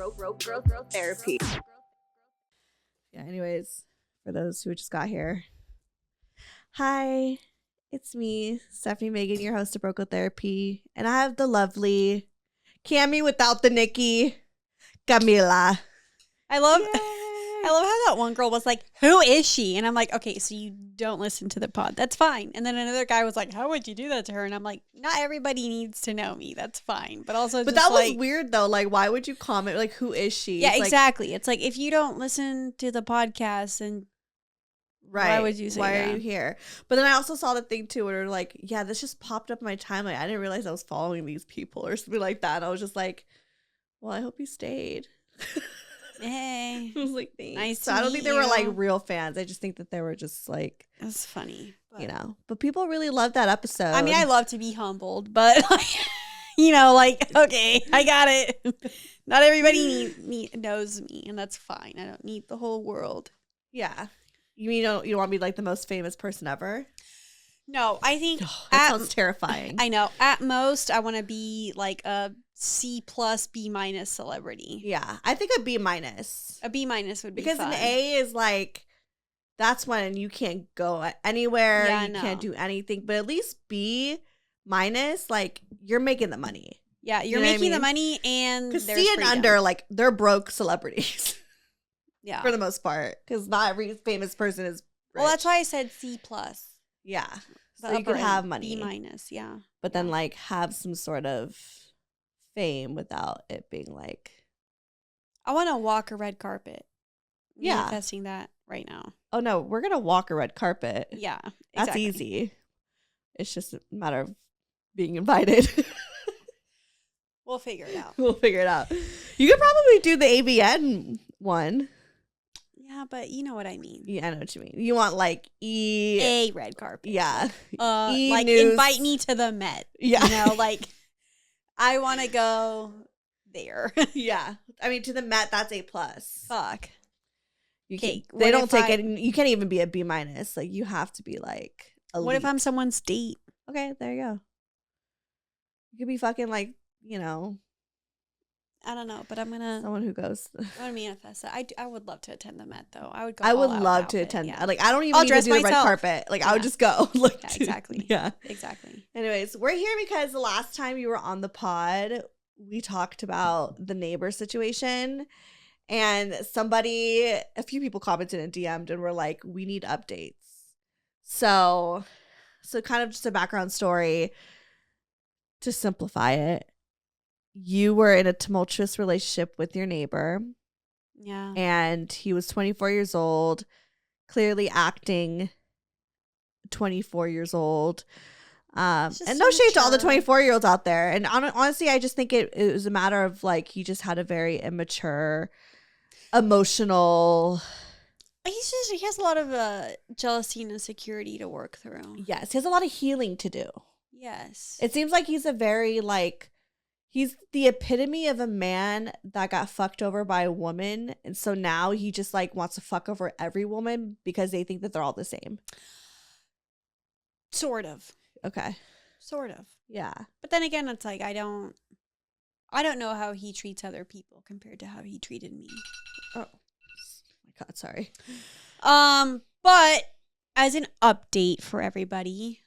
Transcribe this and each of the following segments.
growth therapy. Yeah, anyways, for those who just got here. Hi, it's me, Stefanie Maegan, your host of Growth Therapy. And I have the lovely Cami without the Nikki, Camila. I love how that one girl was like, who is she? And I'm like, okay, so you don't listen to the pod. That's fine. And then another guy was like, how would you do that to her? And I'm like, not everybody needs to know me. That's fine. But also, But just that was weird though. Like, why would you comment? Like, who is she? Yeah, it's exactly. It's like, if you don't listen to the podcast, and why would you say why that? are you here? But then I also saw the thing too where like, yeah, this just popped up in my timeline. I didn't realize I was following these people or something like that. I was just like, well, I hope you stayed. Hey, I was like, thanks. nice So to I don't meet think they were like you. real fans. I just think that they were just like, It was funny. you know. But people really loved that episode. I mean, I love to be humbled, but like, you know, like, okay, I got it. Not everybody knows me, and that's fine. I don't need the whole world. Yeah. You mean you don't want to be like the most famous person ever? No, I think that sounds terrifying. I know. At most, I want to be like a C+, B- celebrity. Yeah, I think a B-. A B- would be because fun. an A is like, that's when you can't go anywhere. Yeah, you can't do anything. But at least B-, like, you're making the money. Yeah, you're making the money, and because there's C and freedom. under, like, they're broke celebrities. Yeah, for the most part, because not every famous person is rich. Well, that's why I said C+. Yeah, The so you could have end, money. B-, yeah. But then, like, have some sort of fame without it being like, I want to walk a red carpet. Yeah. Manifesting that right now. oh no, we're gonna walk a red carpet. Yeah, That's exactly. easy. It's just a matter of being invited. We'll figure it out. We'll figure it out. You could probably do the AVN one. Yeah, but you know what I mean. Yeah, I know what you mean. You want like A red carpet. Yeah. Like News. invite me to the Met. Yeah. You know, like I want to go there. Yeah. I mean, to the Met, that's A+. Fuck. You Okay, can, they don't take it. You can't even be a B-. Like, you have to be like elite. What if I'm someone's date? Okay, there you go. You could be fucking like, you know, I don't know, but I'm gonna someone who goes. manifest that. I would love to attend the Met though. I would go. I would all out love with to it, attend. yeah. Like, I don't even I'll need to dress do the red myself. carpet. Like, I would Yeah. just go. Like, Yeah, exactly. Yeah, exactly. Anyways, we're here because the last time you were on the pod, we talked about the neighbor situation, and a few people commented and DM'd and were like, "We need updates." So kind of just a background story to simplify it. You were in a tumultuous relationship with your neighbor. Yeah. And he was 24 years old, clearly acting 24 years old. And no shade to all the 24-year-olds out there. And honestly, I just think it was a matter of like, he just had a very immature, emotional. He has a lot of jealousy and insecurity to work through. Yes, he has a lot of healing to do. Yes. It seems like he's a very like, he's the epitome of a man that got fucked over by a woman. And so now he just like wants to fuck over every woman because they think that they're all the same. Sort of. Okay. Sort of. Yeah. But then again, it's like I don't know how he treats other people compared to how he treated me. Oh my God, sorry. But as an update for everybody,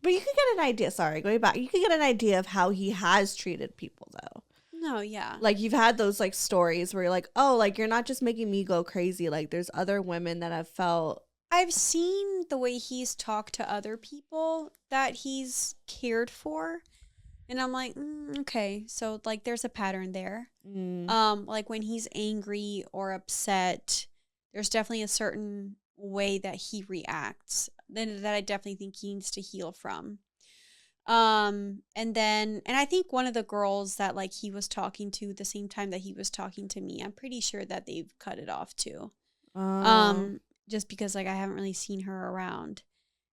but you could get an idea. Sorry, going back, you could get an idea of how he has treated people, though. No, yeah. Like, you've had those like stories where you're like, oh, like, you're not just making me go crazy. Like, there's other women that have felt. I've seen the way he's talked to other people that he's cared for. And I'm like, okay. So, like, there's a pattern there. Like, when he's angry or upset, there's definitely a certain way that he reacts that I definitely think he needs to heal from. And I think one of the girls that, like, he was talking to the same time that he was talking to me, I'm pretty sure that they've cut it off, too. Just because, like, I haven't really seen her around.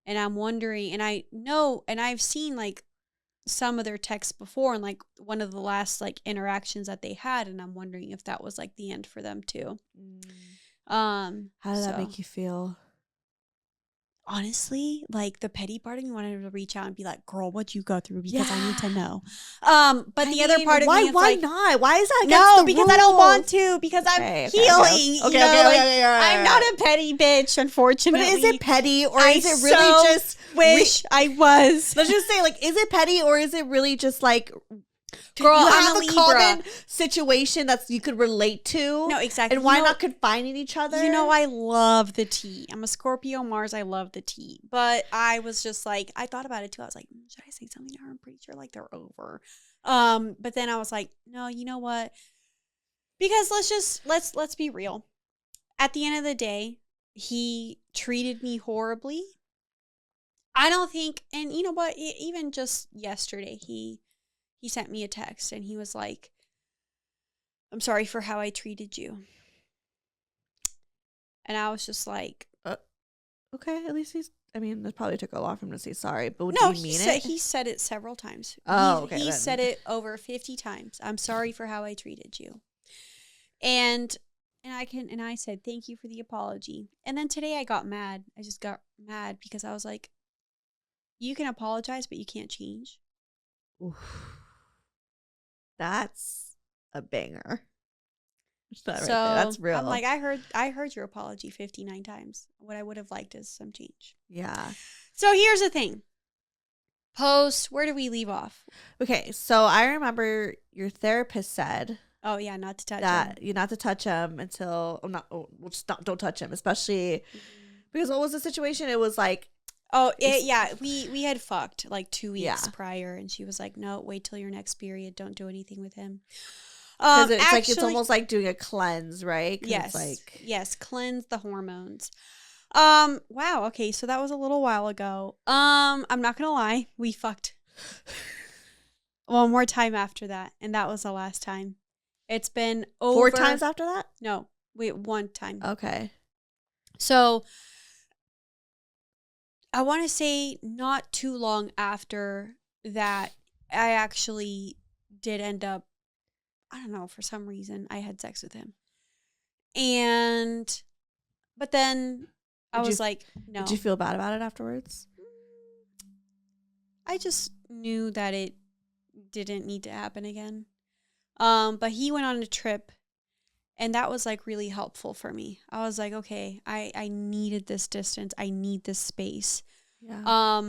And I'm wondering, and I know, and I've seen, like, some of their texts before, and, like, one of the last, like, interactions that they had, and I'm wondering if that was, like, the end for them, too. How did that make you feel? honestly, like the petty part of me wanted to reach out and be like, girl, what'd you go through? Because I need to know. But the other part of me is why like, not? Why is that against no, the because I don't want rules? to, because I'm Okay, healing. Okay, I'm not a petty bitch, unfortunately. But is it petty or I is it really just wish I was? Let's just say, like, is it petty or is it really just like, girl, you I'm have a a Libra. common situation that you could relate to? No, exactly. And why not confine in each other? You know, I love the tea. I'm a Scorpio Mars. I love the tea. But I was just like, I thought about it too. I was like, should I say something to her? I'm pretty sure like they're over. But then I was like, no, you know what? Because let's be real. At the end of the day, he treated me horribly. I don't think, and you know what? Even just yesterday, he sent me a text and he was like, I'm sorry for how I treated you. And I was just like, okay, at least that probably took a lot for him to say sorry, but no, did he mean it? He said it several times. Oh, okay. He said it over 50 times. I'm sorry for how I treated you. And I said, thank you for the apology. And then today I got mad. I just got mad because I was like, you can apologize, but you can't change. Oof. That's a banger. That So right there. That's real. I'm like, I heard your apology 59 times. What I would have liked is some change. Yeah. So here's the thing. Post, where do we leave off? Okay, so I remember your therapist said, oh yeah, not to touch that him. you're not to touch him until don't touch him, especially because what was the situation? It was like, we had fucked like 2 weeks prior, and she was like, no, wait till your next period, don't do anything with him. Because it's almost like doing a cleanse, right? Yes, it's yes, cleanse the hormones. Wow, okay, so that was a little while ago. I'm not gonna lie, we fucked one more time after that, and that was the last time. It's been over 4 times after that? No, wait, 1 time. Okay. So I want to say not too long after that, I actually did end up, I don't know, for some reason, I had sex with him. But then I was like, no. Did you feel bad about it afterwards? I just knew that it didn't need to happen again. But he went on a trip, and that was like really helpful for me. I was like, okay, I needed this distance. I need this space. Yeah.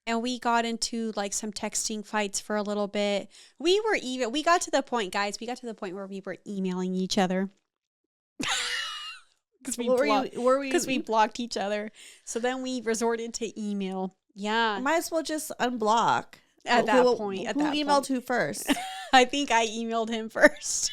And we got into like some texting fights for a little bit. We got to the point, guys, where we were emailing each other. Because we blocked each other. So then we resorted to email. Yeah. Might as well just unblock. At that point. Who emailed who first? I think I emailed him first.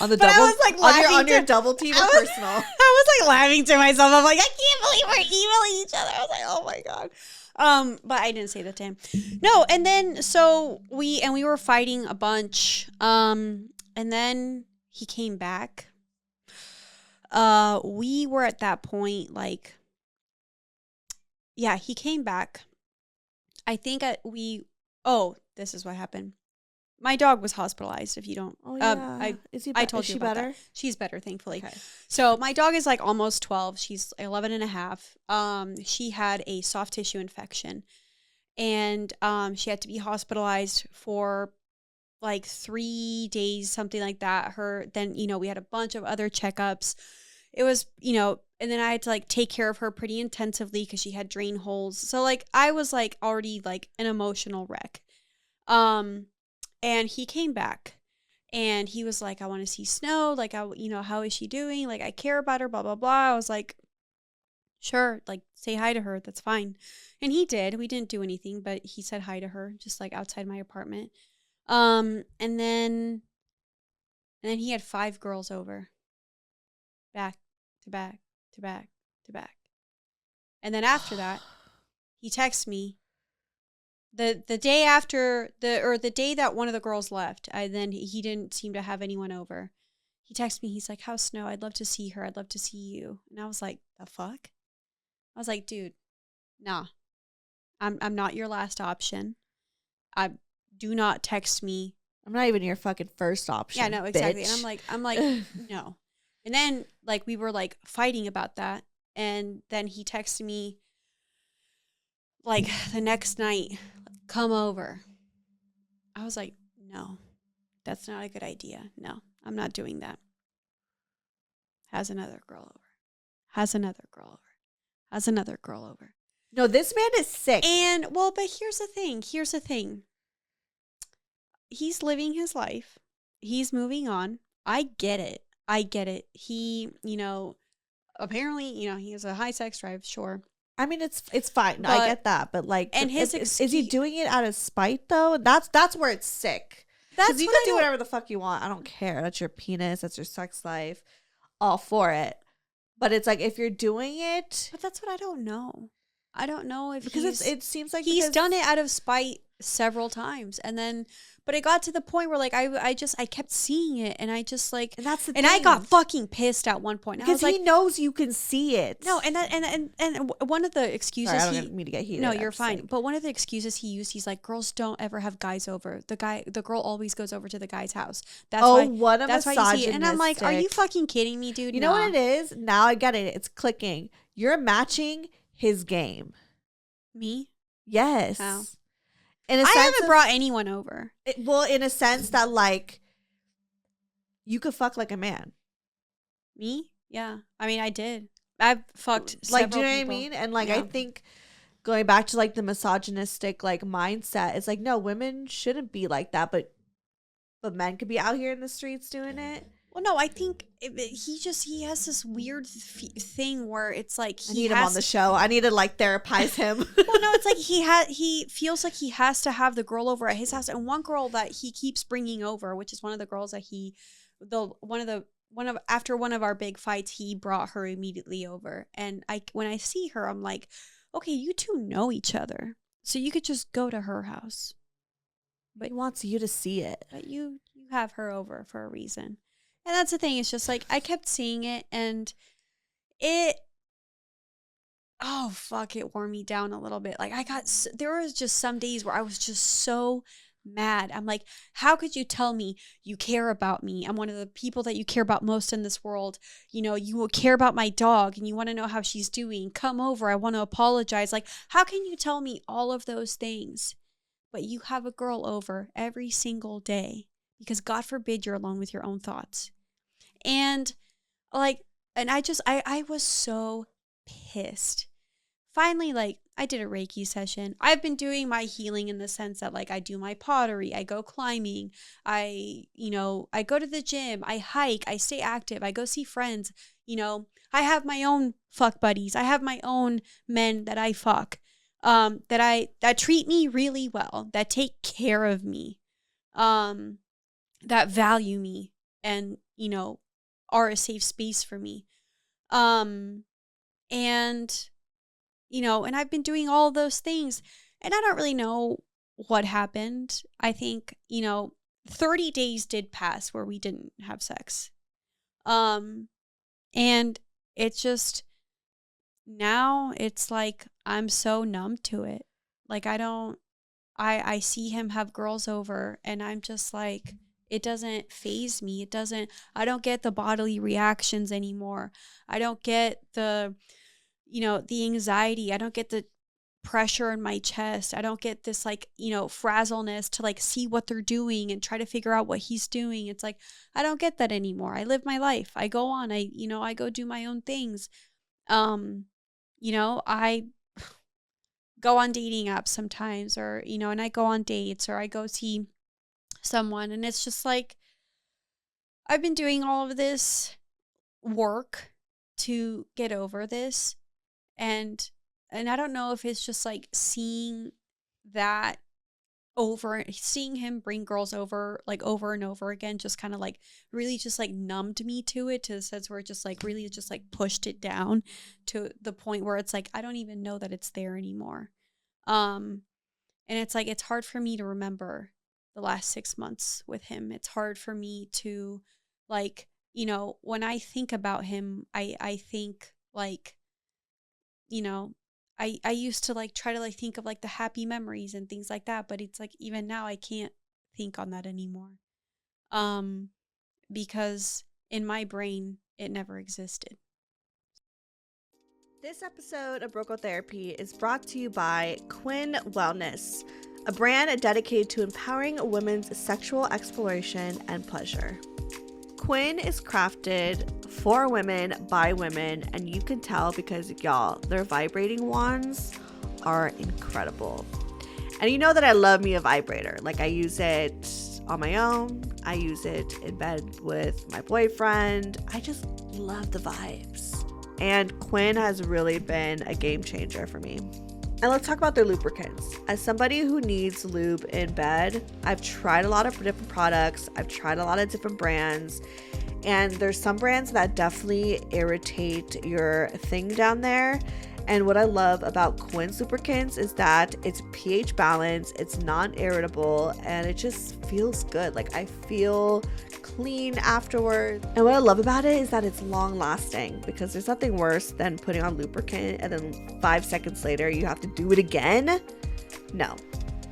On the double, I was like on your double team or personal. I was like laughing to myself. I'm like, I can't believe we're emailing each other. I was like, oh my God. But I didn't say that to him. No, and then so we were fighting a bunch. And then he came back. We were at that point like, yeah, he came back. I think this is what happened. My dog was hospitalized, if you don't. Oh, yeah. I told you about better? That. She's better, thankfully. Okay. So my dog is like almost 12. She's 11 and a half. She had a soft tissue infection. And she had to be hospitalized for like 3 days, something like that. Then we had a bunch of other checkups. It was, and then I had to like take care of her pretty intensively because she had drain holes. So like I was like already like an emotional wreck. And he came back and he was like, I want to see Snow. Like, how is she doing? Like, I care about her, blah, blah, blah. I was like, sure. Like, say hi to her. That's fine. And he did. We didn't do anything, but he said hi to her just like outside my apartment. And then he had 5 girls over back to back to back to back. And then after that, he texted me. The day after the day that one of the girls left, then he didn't seem to have anyone over. He texted me. He's like, "How's Snow? I'd love to see her. I'd love to see you." And I was like, "The fuck?" I was like, "Dude, nah. I'm not your last option. Do not text me. I'm not even your fucking first option." Yeah, no, exactly. Bitch. And I'm like, no. And then like we were like fighting about that. And then he texted me like the next night, come over. I was like, no, that's not a good idea. No, I'm not doing that. Has another girl over. Has another girl over. Has another girl over. No, this man is sick. And, well, but here's the thing. He's living his life. He's moving on. I get it. He, apparently, he has a high sex drive, sure. I mean, it's fine. I get that, but like, and his is he doing it out of spite though? That's where it's sick. Because you can do whatever the fuck you want. I don't care. That's your penis. That's your sex life. All for it. But it's like if you're doing it, but that's what I don't know. I don't know if because it seems like he's done it out of spite several times, and then. But it got to the point where, like, I kept seeing it, and I just, like... And that's the thing. And I got fucking pissed at one point. Because he knows you can see it. No, and one of the excuses... Sorry, I don't mean to get heated. No, you're fine. But one of the excuses he used, he's like, girls don't ever have guys over. The girl always goes over to the guy's house. That's why you see it. And I'm like, are you fucking kidding me, dude? You know what it is? Now I get it. It's clicking. You're matching his game. Me? Yes. How? I haven't brought anyone over. In a sense that, like, you could fuck like a man. Me? Yeah. I mean, I did. I've fucked like, do you know people. what I mean? And, like, yeah. I think going back to, like, the misogynistic, like, mindset, it's like, no, women shouldn't be like that, but men could be out here in the streets doing it. Well, no, I think he has this weird thing where it's like I need him on the show. I need to like therapize him. Well, no, it's like he feels like he has to have the girl over at his house, and one girl that he keeps bringing over, which is one of the girls that after one of our big fights, he brought her immediately over, and when I see her, I'm like, okay, you two know each other, so you could just go to her house. But he wants you to see it. But you have her over for a reason. And that's the thing. It's just like I kept seeing it, and it wore me down a little bit. Like there was just some days where I was just so mad. I'm like, how could you tell me you care about me? I'm one of the people that you care about most in this world. You will care about my dog, and you want to know how she's doing. Come over. I want to apologize. Like, how can you tell me all of those things, but you have a girl over every single day? Because God forbid you're alone with your own thoughts. And like, and I was so pissed. Finally, like, I did a Reiki session. I've been doing my healing in the sense that, like, I do my pottery, I go climbing, I go to the gym, I hike, I stay active, I go see friends, I have my own fuck buddies. I have my own men that I fuck, that treat me really well, that take care of me, that value me, and, are a safe space for me. And I've been doing all those things, and I don't really know what happened. I think, 30 days did pass where we didn't have sex. And it's just, now it's like, I'm so numb to it. Like, I see him have girls over, and I'm just like, it doesn't faze me. I don't get the bodily reactions anymore. I don't get the anxiety. I don't get the pressure in my chest. I don't get this, like, frazzleness to, like, see what they're doing and try to figure out what he's doing. It's like, I don't get that anymore. I live my life. I go on. I go do my own things. I go on dating apps sometimes, or, and I go on dates, or I go see someone, and it's just like, I've been doing all of this work to get over this, and I don't know if it's just like seeing him bring girls over, like, over and over again, just kind of like really just like numbed me to it, to the sense where it just like really just like pushed it down to the point where it's like I don't even know that it's there anymore. And it's like, it's hard for me to remember the last 6 months with him. It's hard for me to, like, when I think about him, I think, like, I used to, like, try to, like, think of, like, the happy memories and things like that, but it's like, even now I can't think on that anymore. Because in my brain, it never existed. This episode of Broco Therapy is brought to you by Quinn Wellness, a brand dedicated to empowering women's sexual exploration and pleasure. Quinn is crafted for women by women, and you can tell because, y'all, their vibrating wands are incredible. And you know that I love me a vibrator. Like, I use it on my own. I use it in bed with my boyfriend. I just love the vibes. And Quinn has really been a game changer for me. And let's talk about their lubricants. As somebody who needs lube in bed, I've tried a lot of different products. I've tried a lot of different brands. And there's some brands that definitely irritate your thing down there. And what I love about Quinn's lubricants is that it's pH balanced, it's non-irritable, and it just feels good. Like, I feel clean afterwards. And what I love about it is that it's long lasting, because there's nothing worse than putting on lubricant and then 5 seconds later you have to do it again. No.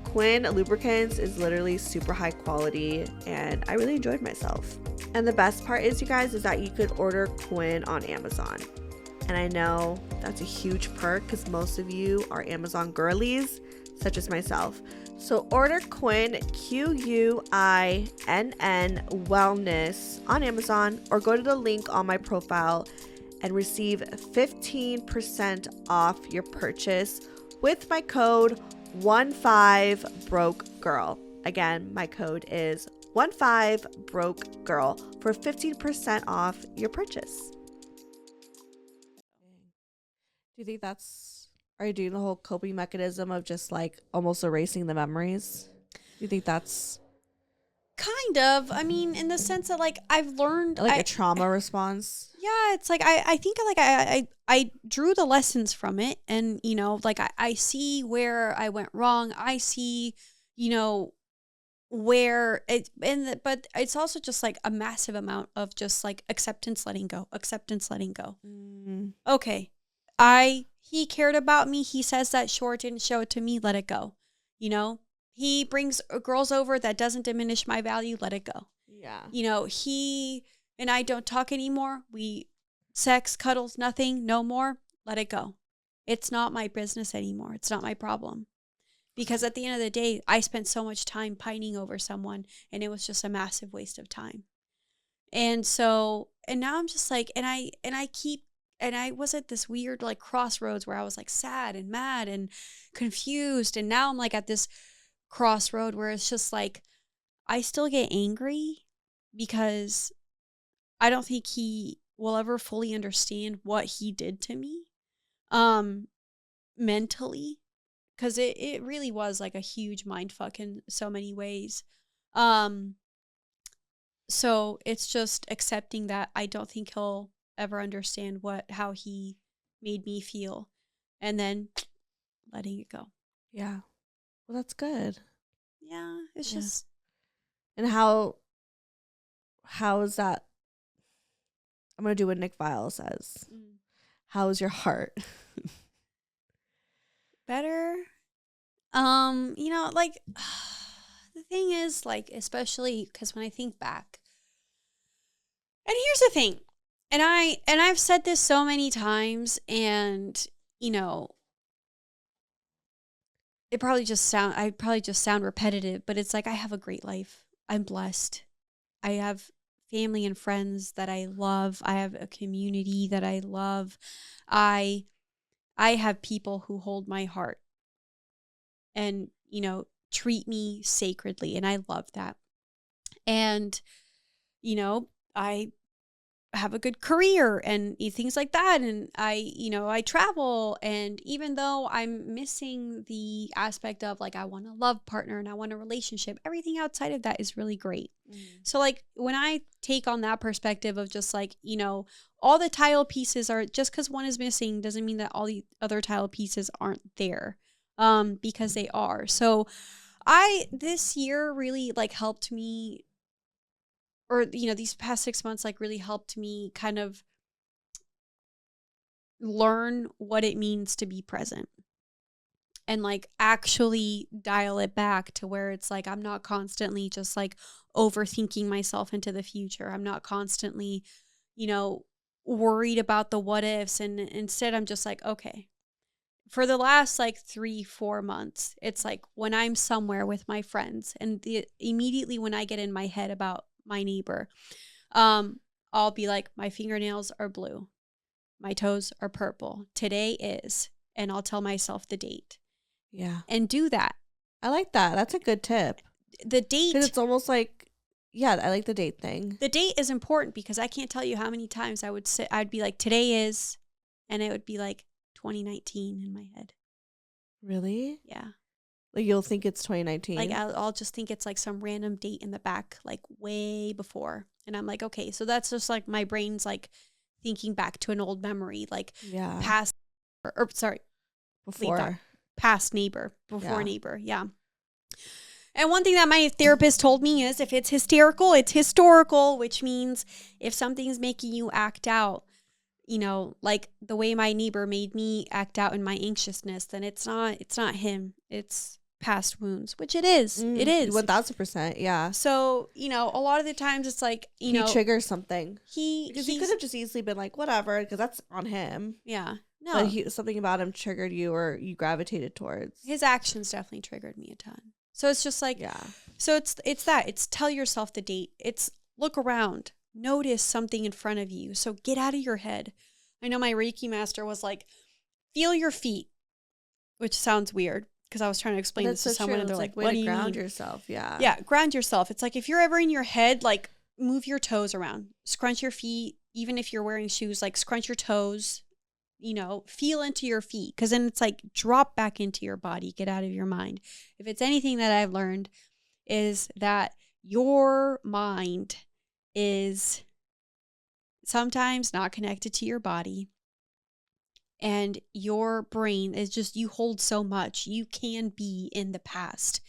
Quinn lubricants is literally super high quality, and I really enjoyed myself. And the best part is, you guys, is that you could order Quinn on Amazon. And I know that's a huge perk because most of you are Amazon girlies, such as myself. So order Quinn, Quinn Wellness on Amazon, or go to the link on my profile and receive 15% off your purchase with my code 15BrokeGirl. Again, my code is 15BrokeGirl for 15% off your purchase. Do you think are you doing the whole coping mechanism of just like almost erasing the memories? Do you think that's kind of? I mean, in the sense that like I've learned like a trauma response? Yeah, it's like I think like I drew the lessons from it, and you know, like I see where I went wrong. I see, you know, where it but it's also just like a massive amount of just like acceptance, letting go. Okay. He cared about me. He says that short didn't show it to me. Let it go. You know, he brings girls over. That doesn't diminish my value. Let it go. Yeah. You know, he and I don't talk anymore. Sex, cuddles, nothing, no more. Let it go. It's not my business anymore. It's not my problem. Because at the end of the day, I spent so much time pining over someone, and it was just a massive waste of time. And so, and now I'm just like, and I was at this weird like crossroads where I was like sad and mad and confused. And now I'm like at this crossroad where it's just like, I still get angry because I don't think he will ever fully understand what he did to me, mentally. Cause it really was like a huge mindfuck in so many ways. So it's just accepting that I don't think he'll ever understand how he made me feel, and then letting it go. Yeah. Well, that's good. Yeah, it's just. And how is that? I'm gonna do what Nick Vile says. How is your heart? Better. You know, like the thing is, like, especially because when I think back, and here's the thing. And I've said this so many times, and you know, I probably just sound repetitive, but it's like I have a great life. I'm blessed. I have family and friends that I love. I have a community that I love. I have people who hold my heart and, you know, treat me sacredly, and I love that. And you know, I have a good career and things like that, and I travel, and even though I'm missing the aspect of like I want a love partner and I want a relationship, everything outside of that is really great. So like when I take on that perspective of just like, you know, all the tile pieces are, just because one is missing doesn't mean that all the other tile pieces aren't there, because they are. So this year really like helped me, or, you know, these past 6 months, like really helped me kind of learn what it means to be present and like actually dial it back to where it's like, I'm not constantly just like overthinking myself into the future. I'm not constantly, you know, worried about the what ifs. And instead I'm just like, okay, for the last like 3-4 months, it's like when I'm somewhere with my friends and immediately when I get in my head about my neighbor, I'll be like, my fingernails are blue. My toes are purple. Today is, and I'll tell myself the date. Yeah. And do that. I like that. That's a good tip. The date. Because it's almost like, yeah, I like the date thing. The date is important because I can't tell you how many times I'd be like, today is, and it would be like 2019 in my head. Really? Yeah. Like you'll think it's 2019. Like I'll just think it's like some random date in the back, like way before. And I'm like, okay, so that's just like my brain's like thinking back to an old memory, like past, or sorry, before. Past neighbor, before neighbor. Yeah. And one thing that my therapist told me is if it's hysterical, it's historical, which means if something's making you act out, you know, like the way my neighbor made me act out in my anxiousness, then it's not him. It's past wounds, which it is. It is 1000%. Yeah. So, you know, a lot of the times it's like, you know, he triggers something. Because he could have just easily been like, whatever, because that's on him. Yeah. No. But something about him triggered you or you gravitated towards. His actions definitely triggered me a ton. So it's just like, so it's that. It's tell yourself the date. It's look around. Notice something in front of you. So get out of your head. I know my Reiki master was like, feel your feet, which sounds weird because I was trying to explain this to someone and they're like, what do you ground mean? yourself? Yeah. Yeah, ground yourself. It's like if you're ever in your head, like move your toes around, scrunch your feet. Even if you're wearing shoes, like scrunch your toes, you know, feel into your feet. Because then it's like drop back into your body, get out of your mind. If it's anything that I've learned is that your mind is sometimes not connected to your body. And your brain is just, you hold so much. You can be in the past.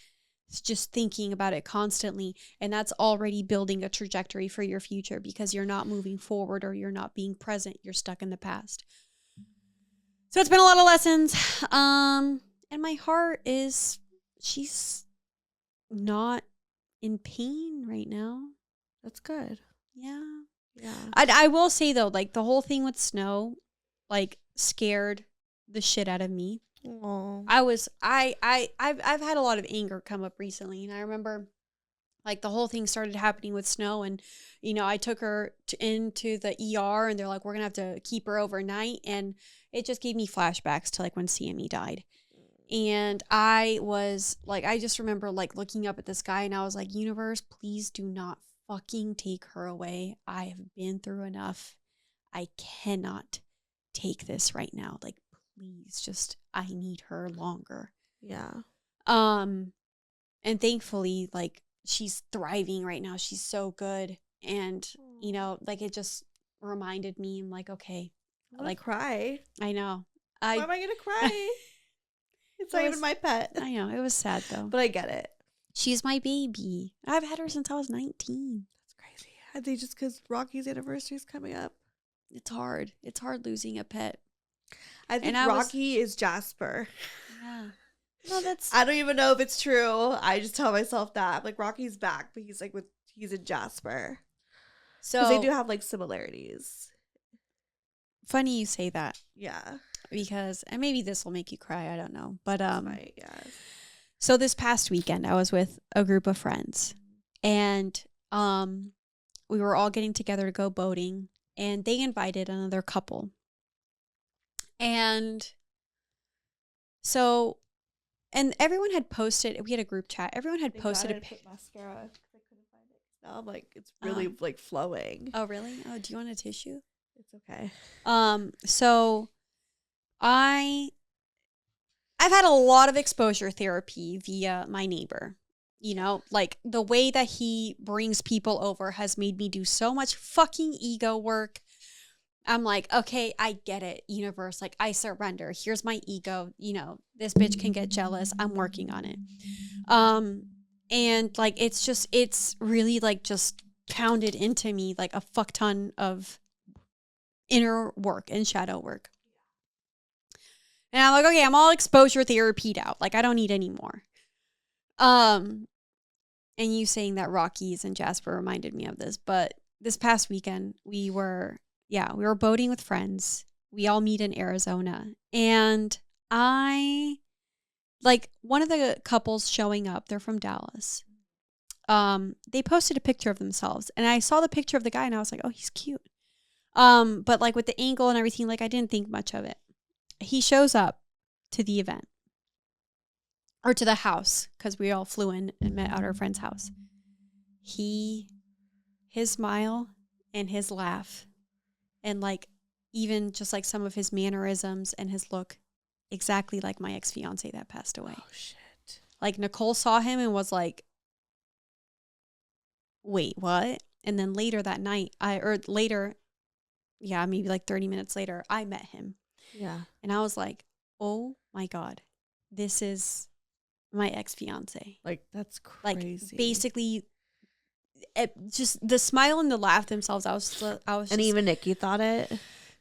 It's just thinking about it constantly. And that's already building a trajectory for your future because you're not moving forward or you're not being present. You're stuck in the past. So it's been a lot of lessons. And my heart is, she's not in pain right now. That's good. Yeah. Yeah. I will say though, like the whole thing with snow, like scared the shit out of me. Aww. I've had a lot of anger come up recently, and I remember like the whole thing started happening with Snow, and you know I took her into the ER, and they're like, we're gonna have to keep her overnight, and it just gave me flashbacks to like when CME died. And I was like, I just remember like looking up at the sky, and I was like, universe, please do not fucking take her away. I have been through enough. I cannot take this right now. Like, please, just I need her longer. Yeah. And thankfully, like she's thriving right now. She's so good. And you know, like it just reminded me, I'm like, okay. I like cry. I know. Why am I gonna cry? It's not even my pet. I know. It was sad though. But I get it. She's my baby. I've had her since I was 19. That's crazy. I think just because Rocky's anniversary is coming up. It's hard. It's hard losing a pet. I think Rocky is Jasper. Yeah. No, I don't even know if it's true. I just tell myself that. Like Rocky's back, but he's a Jasper. So they do have like similarities. Funny you say that. Yeah. Because, and maybe this will make you cry, I don't know. But right, yeah. So this past weekend I was with a group of friends, and we were all getting together to go boating, and they invited another couple. And so, and everyone had posted, we had a group chat, everyone had posted a put mascara because I couldn't find it. Now I'm like, it's really like flowing. Oh, really? Oh, do you want a tissue? It's okay. So I've had a lot of exposure therapy via my neighbor. You know, like the way that he brings people over has made me do so much fucking ego work. I'm like, okay, I get it, universe. Like, I surrender. Here's my ego. You know, this bitch can get jealous. I'm working on it. And like, it's really like just pounded into me like a fuck ton of inner work and shadow work. And I'm like, okay, I'm all exposure therapied out. Like, I don't need any more. And you saying that Rockies and Jasper reminded me of this, but this past weekend we were Yeah, we were boating with friends. We all meet in Arizona. And one of the couples showing up, they're from Dallas. They posted a picture of themselves. And I saw the picture of the guy and I was like, oh, he's cute. But like with the angle and everything, like I didn't think much of it. He shows up to the event. Or to the house, because we all flew in and met at our friend's house. His smile and his laugh and like even just like some of his mannerisms and his look, exactly like my ex-fiance that passed away. Oh, shit. Like Nicole saw him and was like, wait, what? And then later that night, maybe like 30 minutes later, I met him. Yeah. And I was like, oh my God, this is my ex-fiance. Like, that's crazy. Like, basically, just the smile and the laugh themselves, I was and even Nikki thought it.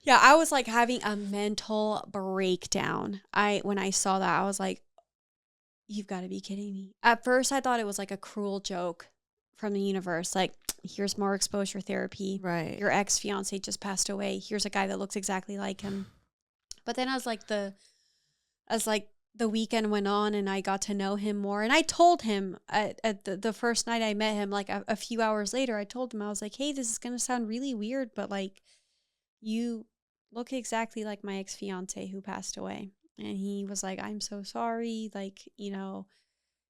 Yeah, I was like having a mental breakdown. When I saw that, I was like, you've got to be kidding me. At first, I thought it was like a cruel joke from the universe. Like, here's more exposure therapy. Right. Your ex-fiance just passed away. Here's a guy that looks exactly like him. But then as the weekend went on and I got to know him more, and I told him at the first night I met him, like a few hours later, I told him, I was like, hey, this is going to sound really weird, but like, you look exactly like my ex-fiance who passed away. And he was like, I'm so sorry. Like, you know,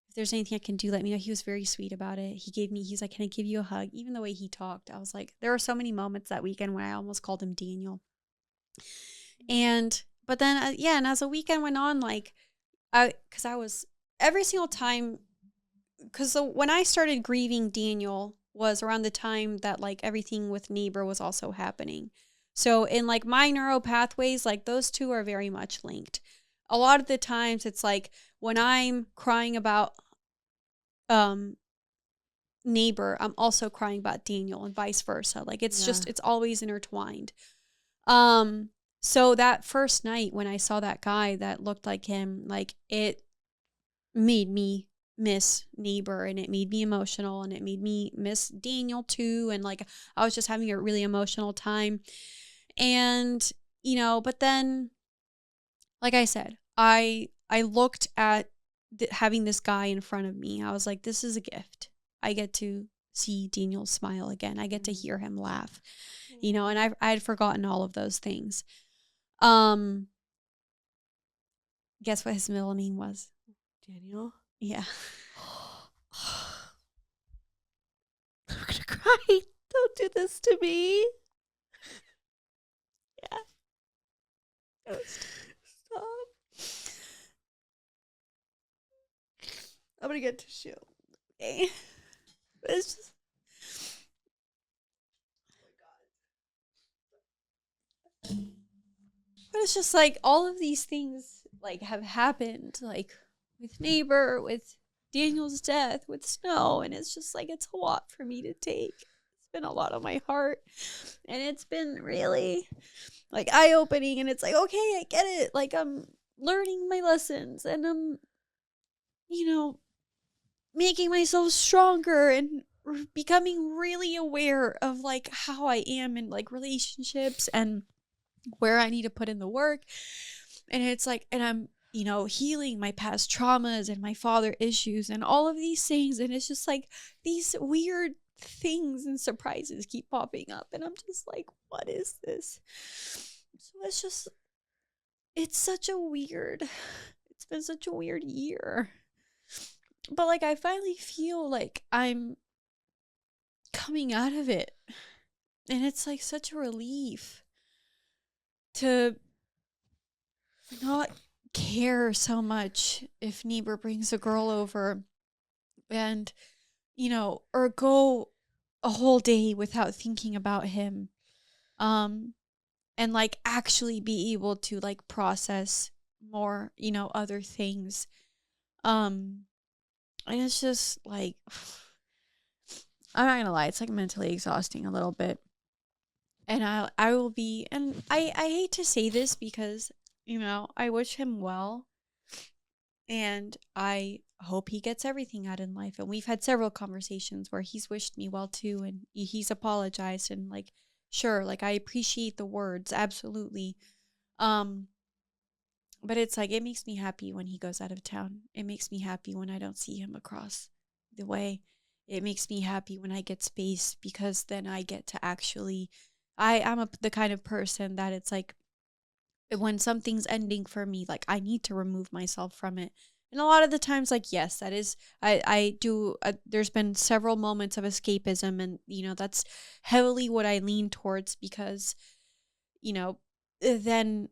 if there's anything I can do, let me know. He was very sweet about it. He's like, can I give you a hug? Even the way he talked, I was like, there were so many moments that weekend when I almost called him Daniel. But then, and as the weekend went on, like, because I was every single time, because when I started grieving Daniel was around the time that like everything with Neighbor was also happening. So in like my neural pathways, like those two are very much linked. A lot of the times it's like when I'm crying about Neighbor, I'm also crying about Daniel and vice versa. Like it's always intertwined. So that first night when I saw that guy that looked like him, like it made me miss Neighbor and it made me emotional and it made me miss Daniel too. And like, I was just having a really emotional time. And, you know, but then, like I said, I looked at having this guy in front of me. I was like, this is a gift. I get to see Daniel smile again. I get to hear him laugh, you know, and I had forgotten all of those things. Guess what his middle name was? Daniel? Yeah. I'm gonna cry. Don't do this to me. Yeah. Stop. I'm gonna get tissue. Okay. It's just... But it's just like all of these things like have happened, like with Neighbor, with Daniel's death, with Snow, and it's just like it's a lot for me to take. It's been a lot on my heart, and it's been really like eye-opening, and it's like, okay, I get it. Like I'm learning my lessons, and I'm, you know, making myself stronger and becoming really aware of like how I am in like relationships and where I need to put in the work. And it's like, and I'm, you know, healing my past traumas and my father issues and all of these things. And it's just like these weird things and surprises keep popping up. And I'm just like, what is this? So it's been such a weird year. But like, I finally feel like I'm coming out of it. And it's like such a relief to not care so much if Neighbor brings a girl over and, you know, or go a whole day without thinking about him. And like actually be able to like process more, you know, other things. And it's just like, I'm not gonna lie, it's like mentally exhausting a little bit. And I will be, and I hate to say this because, you know, I wish him well. And I hope he gets everything out in life. And we've had several conversations where he's wished me well too. And he's apologized and like Sure, like I appreciate the words, absolutely. Um, but it's like it makes me happy when he goes out of town. It makes me happy when I don't see him across the way. It makes me happy when I get space because then I get to actually I'm the kind of person that it's like when something's ending for me, like I need to remove myself from it. And a lot of the times, like, yes, that is, I do, there's been several moments of escapism, and, that's heavily what I lean towards because, then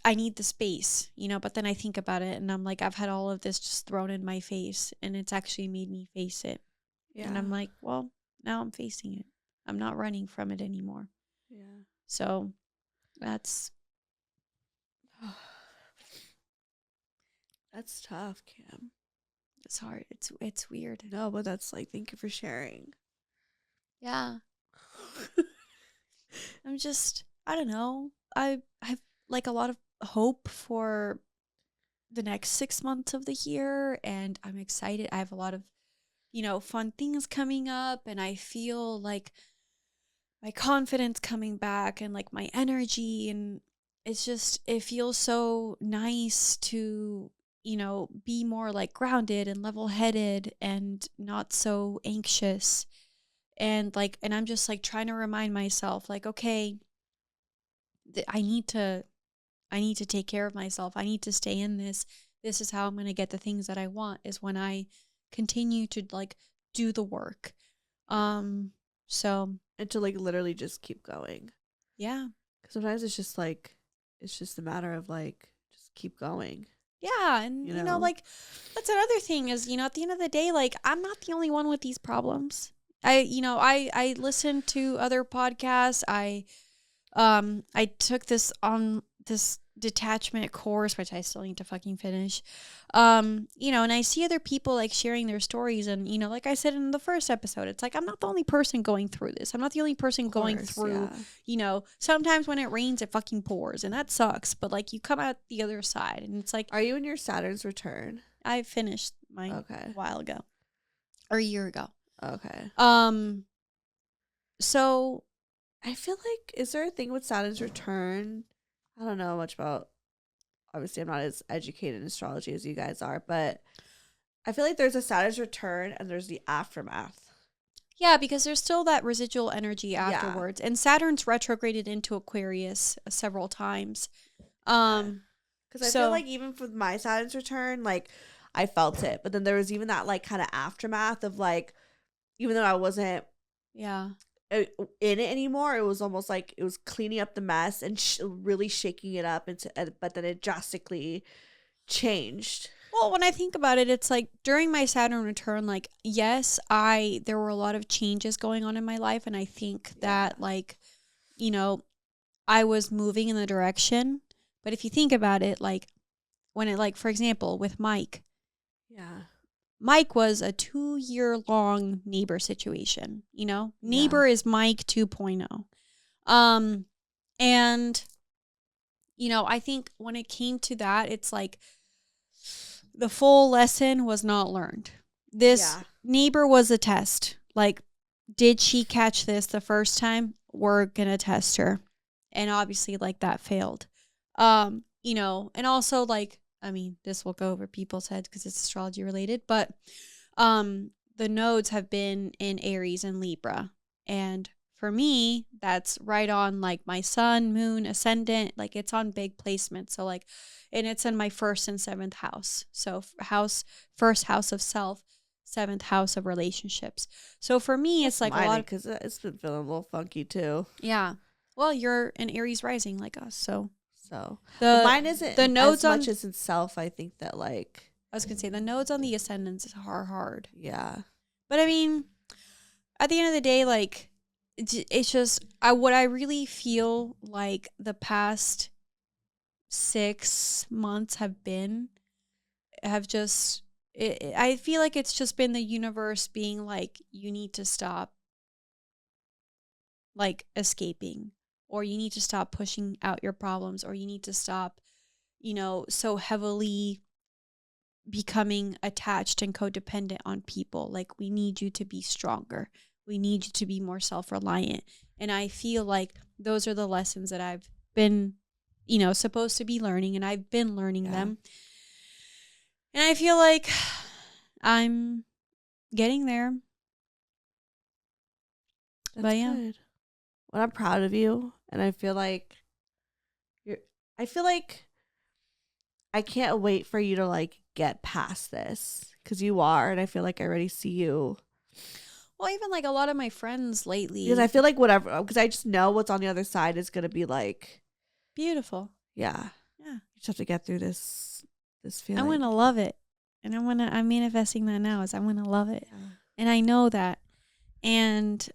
I need the space, but then I think about it and I'm like, I've had all of this just thrown in my face and it's actually made me face it. Yeah. And I'm like, well, now I'm facing it. I'm not running from it anymore. Yeah. So that's tough, Cam. It's hard. It's weird. No, but that's like, thank you for sharing. Yeah. I don't know. I have like a lot of hope for the next 6 months of the year, and I'm excited. I have a lot of, fun things coming up, and I feel like my confidence coming back and like my energy, and it feels so nice to, be more like grounded and level-headed and not so anxious. And I'm just like trying to remind myself like, okay, I need to take care of myself. I need to stay in this. This is how I'm going to get the things that I want, is when I continue to like do the work. So, and to like literally just keep going. Yeah. Cuz sometimes it's just like it's just a matter of like just keep going. Yeah, and like that's another thing is, at the end of the day, like I'm not the only one with these problems. I listen to other podcasts. I took this detachment course, which I still need to fucking finish. And I see other people like sharing their stories, and like I said in the first episode, it's like I'm not the only person going through this. I'm not the only person going through, sometimes when it rains it fucking pours and that sucks, but like you come out the other side and it's like, are you in your Saturn's return? I finished mine a while ago. Or a year ago. Okay. So I feel like, is there a thing with Saturn's return? I don't know much about, obviously I'm not as educated in astrology as you guys are, but I feel like there's a Saturn's return and there's the aftermath. Yeah, because there's still that residual energy afterwards. Yeah. And Saturn's retrograded into Aquarius several times. Because I feel like even for my Saturn's return, like I felt it. But then there was even that like kind of aftermath of like, even though I wasn't in it anymore, it was almost like it was cleaning up the mess and really shaking it up but then it drastically changed. Well, when I think about it, it's like during my Saturn return, like, yes, there were a lot of changes going on in my life, and I think that like, I was moving in the direction. But if you think about it, like when it, like, for example, with Mike, Mike was a 2-year-long neighbor situation, Neighbor is Mike 2.0. And, I think when it came to that, it's like the full lesson was not learned. This neighbor was a test. Like, did she catch this the first time? We're going to test her. And obviously, like, that failed. And also, like, I mean, this will go over people's heads because it's astrology related, but the nodes have been in Aries and Libra. And for me, that's right on like my sun, moon, ascendant, like it's on big placements. So like, and it's in my 1st and 7th house. So first house of self, 7th house of relationships. So for me, it's like a lot, because it's been feeling a little funky too. Yeah. Well, you're an Aries rising like us, so mine isn't the nodes as much as itself. I think that like I was gonna say the nodes on the ascendants are hard. Yeah, but I mean, at the end of the day, like it's just what I really feel like the past 6 months I feel like it's just been the universe being like, you need to stop like escaping, or you need to stop pushing out your problems, or you need to stop, so heavily becoming attached and codependent on people. Like, we need you to be stronger. We need you to be more self-reliant. And I feel like those are the lessons that I've been, supposed to be learning, and I've been learning them. And I feel like I'm getting there. That's but yeah. good. Well, I'm proud of you, and I feel like I can't wait for you to like get past this, because you are, and I feel like I already see you. Well, even like a lot of my friends lately. Because I feel like whatever, because I just know what's on the other side is going to be like beautiful. Yeah. You just have to get through this feeling. I want to love it. And I'm manifesting that now, is I want to love it. Yeah. And I know that. And,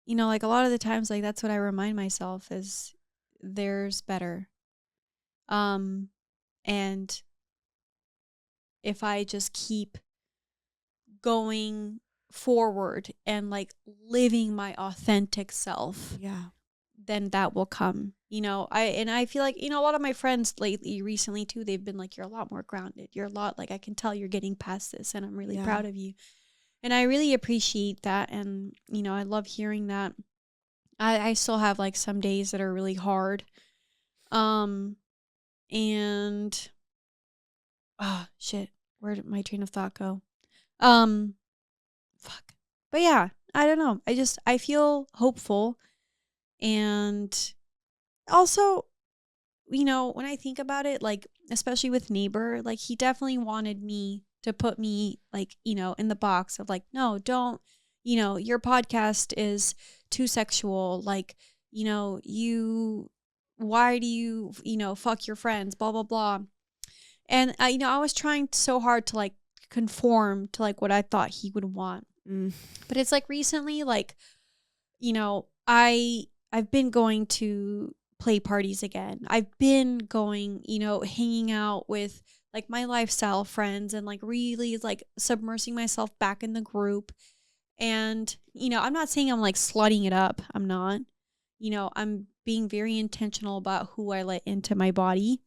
like a lot of the times, like that's what I remind myself is there's better. And if I just keep going forward and like living my authentic self, then that will come. I feel like, a lot of my friends recently too, they've been like, you're a lot more grounded. You're a lot, like, I can tell you're getting past this, and I'm really proud of you. And I really appreciate that. And, I love hearing that. I still have like some days that are really hard. And shit, where did my train of thought go? Fuck. But yeah, I don't know. I feel hopeful. And also, when I think about it, like, especially with Neighbor, like, he definitely wanted me to put me, like, in the box of like, no, don't, your podcast is too sexual. Like, why do you, fuck your friends, blah, blah, blah. And, I was trying so hard to like conform to like what I thought he would want. But it's like recently, like, I've been going to play parties again. I've been going, hanging out with like my lifestyle friends and like really like submersing myself back in the group. And, I'm not saying I'm like slutting it up. I'm not. I'm being very intentional about who I let into my body.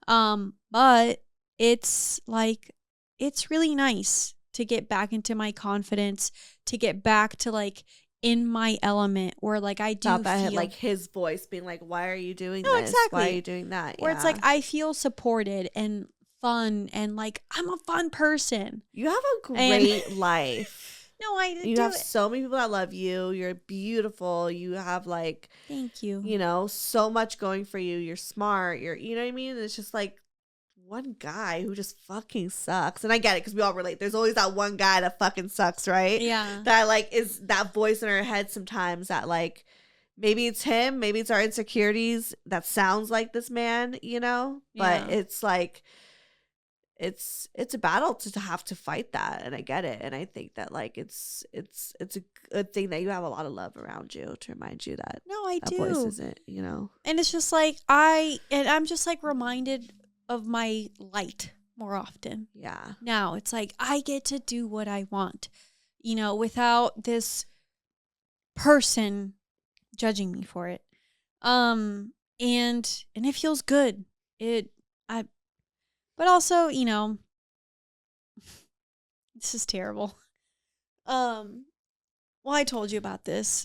But it's like, it's really nice to get back into my confidence, to get back to like in my element, where like I do not that feel like his voice being like, why are you doing no, this? exactly. Why are you doing that? Where it's like I feel supported and fun, and like I'm a fun person. You have a great life. No, you have so many people that love you. You're beautiful. You have like, thank you. So much going for you. You're smart. You know what I mean? It's just like one guy who just fucking sucks. And I get it, because we all relate. There's always that one guy that fucking sucks, right? Yeah. That like is that voice in our head sometimes that like, maybe it's him, maybe it's our insecurities that sounds like this man, But it's like, it's a battle to have to fight that, and I get it. And I think that like it's a good thing that you have a lot of love around you to remind you that I do. Voice isn't, And it's just like I'm just like reminded of my light more often. Yeah. Now it's like I get to do what I want, without this person judging me for it. And it feels good. But also, this is terrible. Well, I told you about this.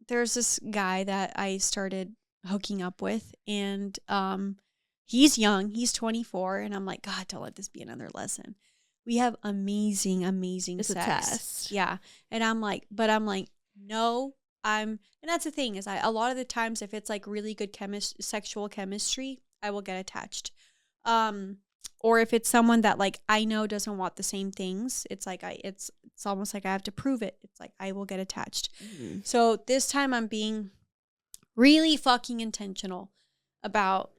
There's this guy that I started hooking up with, and he's young. He's 24, and I'm like, God, don't let this be another lesson. We have amazing It's sex. A test. Yeah. And I'm like, no, and that's the thing is a lot of the times if it's like really good sexual chemistry, I will get attached. Or if it's someone that like I know doesn't want the same things, it's like it's almost like I have to prove it. It's like I will get attached. Mm-hmm. So this time I'm being really fucking intentional about,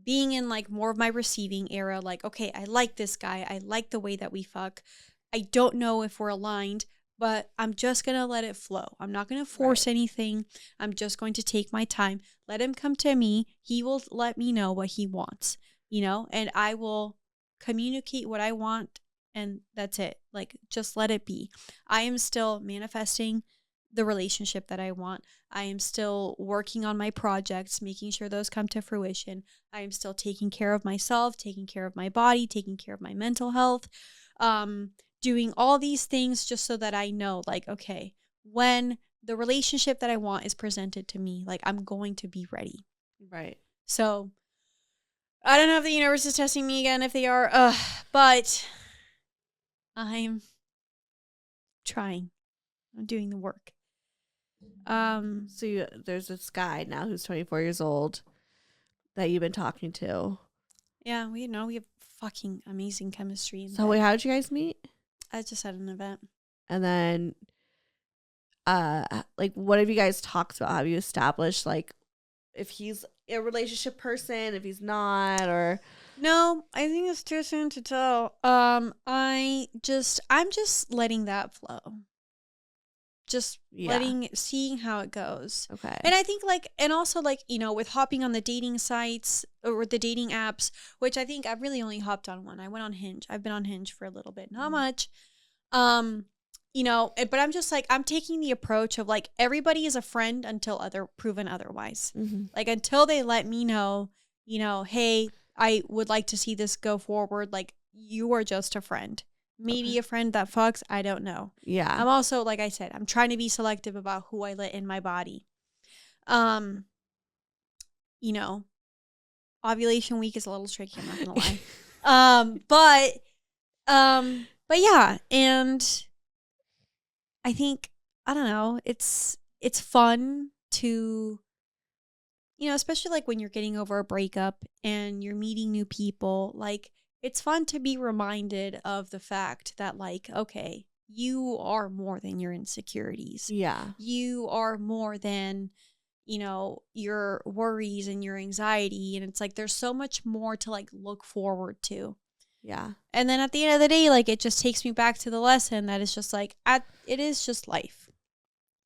being in like more of my receiving era. Like, okay, I like this guy. I like the way that we fuck. I don't know if we're aligned, but I'm just going to let it flow. I'm not going to force anything. I'm just going to take my time. Let him come to me. He will let me know what he wants. And I will communicate what I want, and that's it. Like, just let it be. I am still manifesting the relationship that I want. I am still working on my projects, making sure those come to fruition. I am still taking care of myself, taking care of my body, taking care of my mental health, doing all these things just so that I know, like, okay, when the relationship that I want is presented to me, like, I'm going to be ready. Right. So I don't know if the universe is testing me again, if they are, but I'm trying. I'm doing the work. So there's this guy now who's 24 years old that you've been talking to. Yeah, we have fucking amazing chemistry. So wait, how did you guys meet? I just had an event. And then, like, what have you guys talked about? Have you established, like, if he's a relationship person, if he's not, or? No, I think it's too soon to tell. I'm just letting that flow. Just seeing how it goes. Okay. And I think, like, and also, like, you know, with hopping on the dating sites or the dating apps, which I think I've really only hopped on one. I went on Hinge. I've been on Hinge for a little bit, not much. You know, but I'm just like, I'm taking the approach of, like, everybody is a friend until proven otherwise. Mm-hmm. Like, until they let me know, you know, hey, I would like to see this go forward. Like, you are just a friend. Maybe a friend that fucks. I don't know. Yeah. I'm also, like I said, I'm trying to be selective about who I let in my body. You know, ovulation week is a little tricky. I'm not gonna lie. But yeah, and I think, I don't know, it's fun to, you know, especially like when you're getting over a breakup and you're meeting new people, like, it's fun to be reminded of the fact that, like, okay, you are more than your insecurities. Yeah. You are more than, you know, your worries and your anxiety. And it's like, there's so much more to, like, look forward to. Yeah. And then at the end of the day, like, it just takes me back to the lesson that it's just like, it is just life.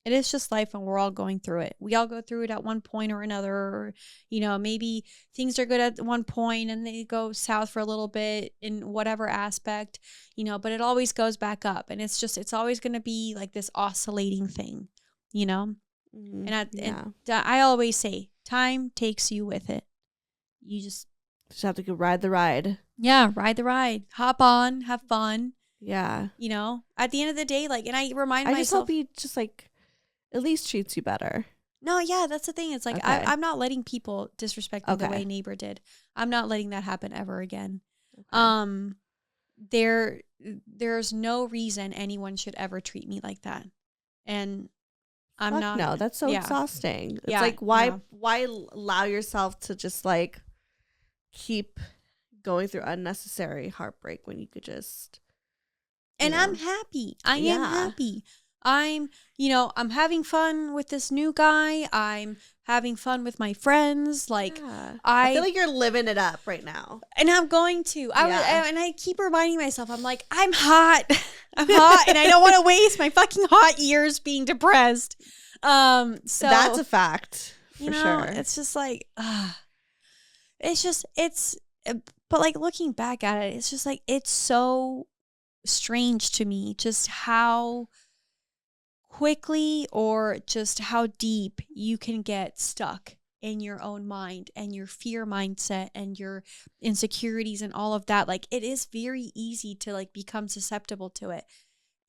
It is just life, and we're all going through it. We all go through it at one point or another. Or, you know, maybe things are good at one point and they go south for a little bit in whatever aspect, you know, but it always goes back up. And it's always going to be like this oscillating thing, you know? Mm-hmm. And I always say, time takes you with it. You just have to go ride the ride. Yeah, ride the ride. Hop on, have fun. Yeah. You know, at the end of the day, like, and I remind myself. I just hope he just, like, at least treats you better. No, yeah, that's the thing. It's like, okay. I'm not letting people disrespect me the way neighbor did. I'm not letting that happen ever again. Okay. There's no reason anyone should ever treat me like that. And I'm not. No, that's so exhausting. It's like, why allow yourself to just, like, keep going through unnecessary heartbreak when you could just. And I'm happy. I am happy. I'm having fun with this new guy. I'm having fun with my friends. Like, I feel like you're living it up right now. And I'm going to. And I keep reminding myself, I'm like, I'm hot. I'm hot, and I don't want to waste my fucking hot years being depressed. So that's a fact. For sure. It's just like, but, like, looking back at it, it's just like, it's so strange to me just how quickly or just how deep you can get stuck in your own mind and your fear mindset and your insecurities and all of that. Like, it is very easy to, like, become susceptible to it.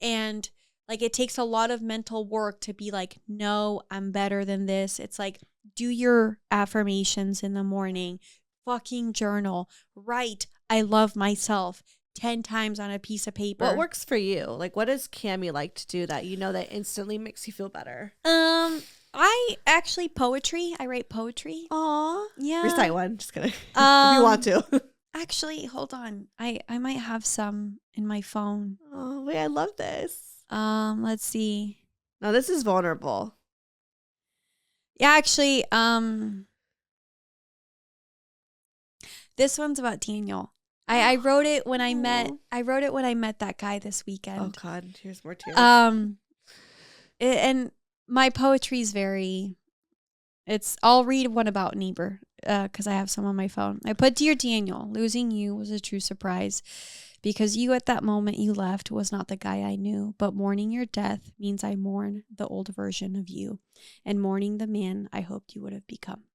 And, like, it takes a lot of mental work to be like, no, I'm better than this. It's like, do your affirmations in the morning, fucking journal, write, I love myself 10 times on a piece of paper. What works for you? Like, what does Cami like to do that, you know, that instantly makes you feel better? I actually poetry. I write poetry. Aw. Yeah. Recite one. Just kidding. If you want to. Actually, hold on. I might have some in my phone. Oh, wait, I love this. Let's see. No, this is vulnerable. Yeah, actually, this one's about Daniel. I wrote it when I met that guy this weekend. Oh God, here's more tears. And my poetry is I'll read one about Niebuhr, because I have some on my phone. I put, Dear Daniel, losing you was a true surprise, because you at that moment you left was not the guy I knew, but mourning your death means I mourn the old version of you, and mourning the man I hoped you would have become.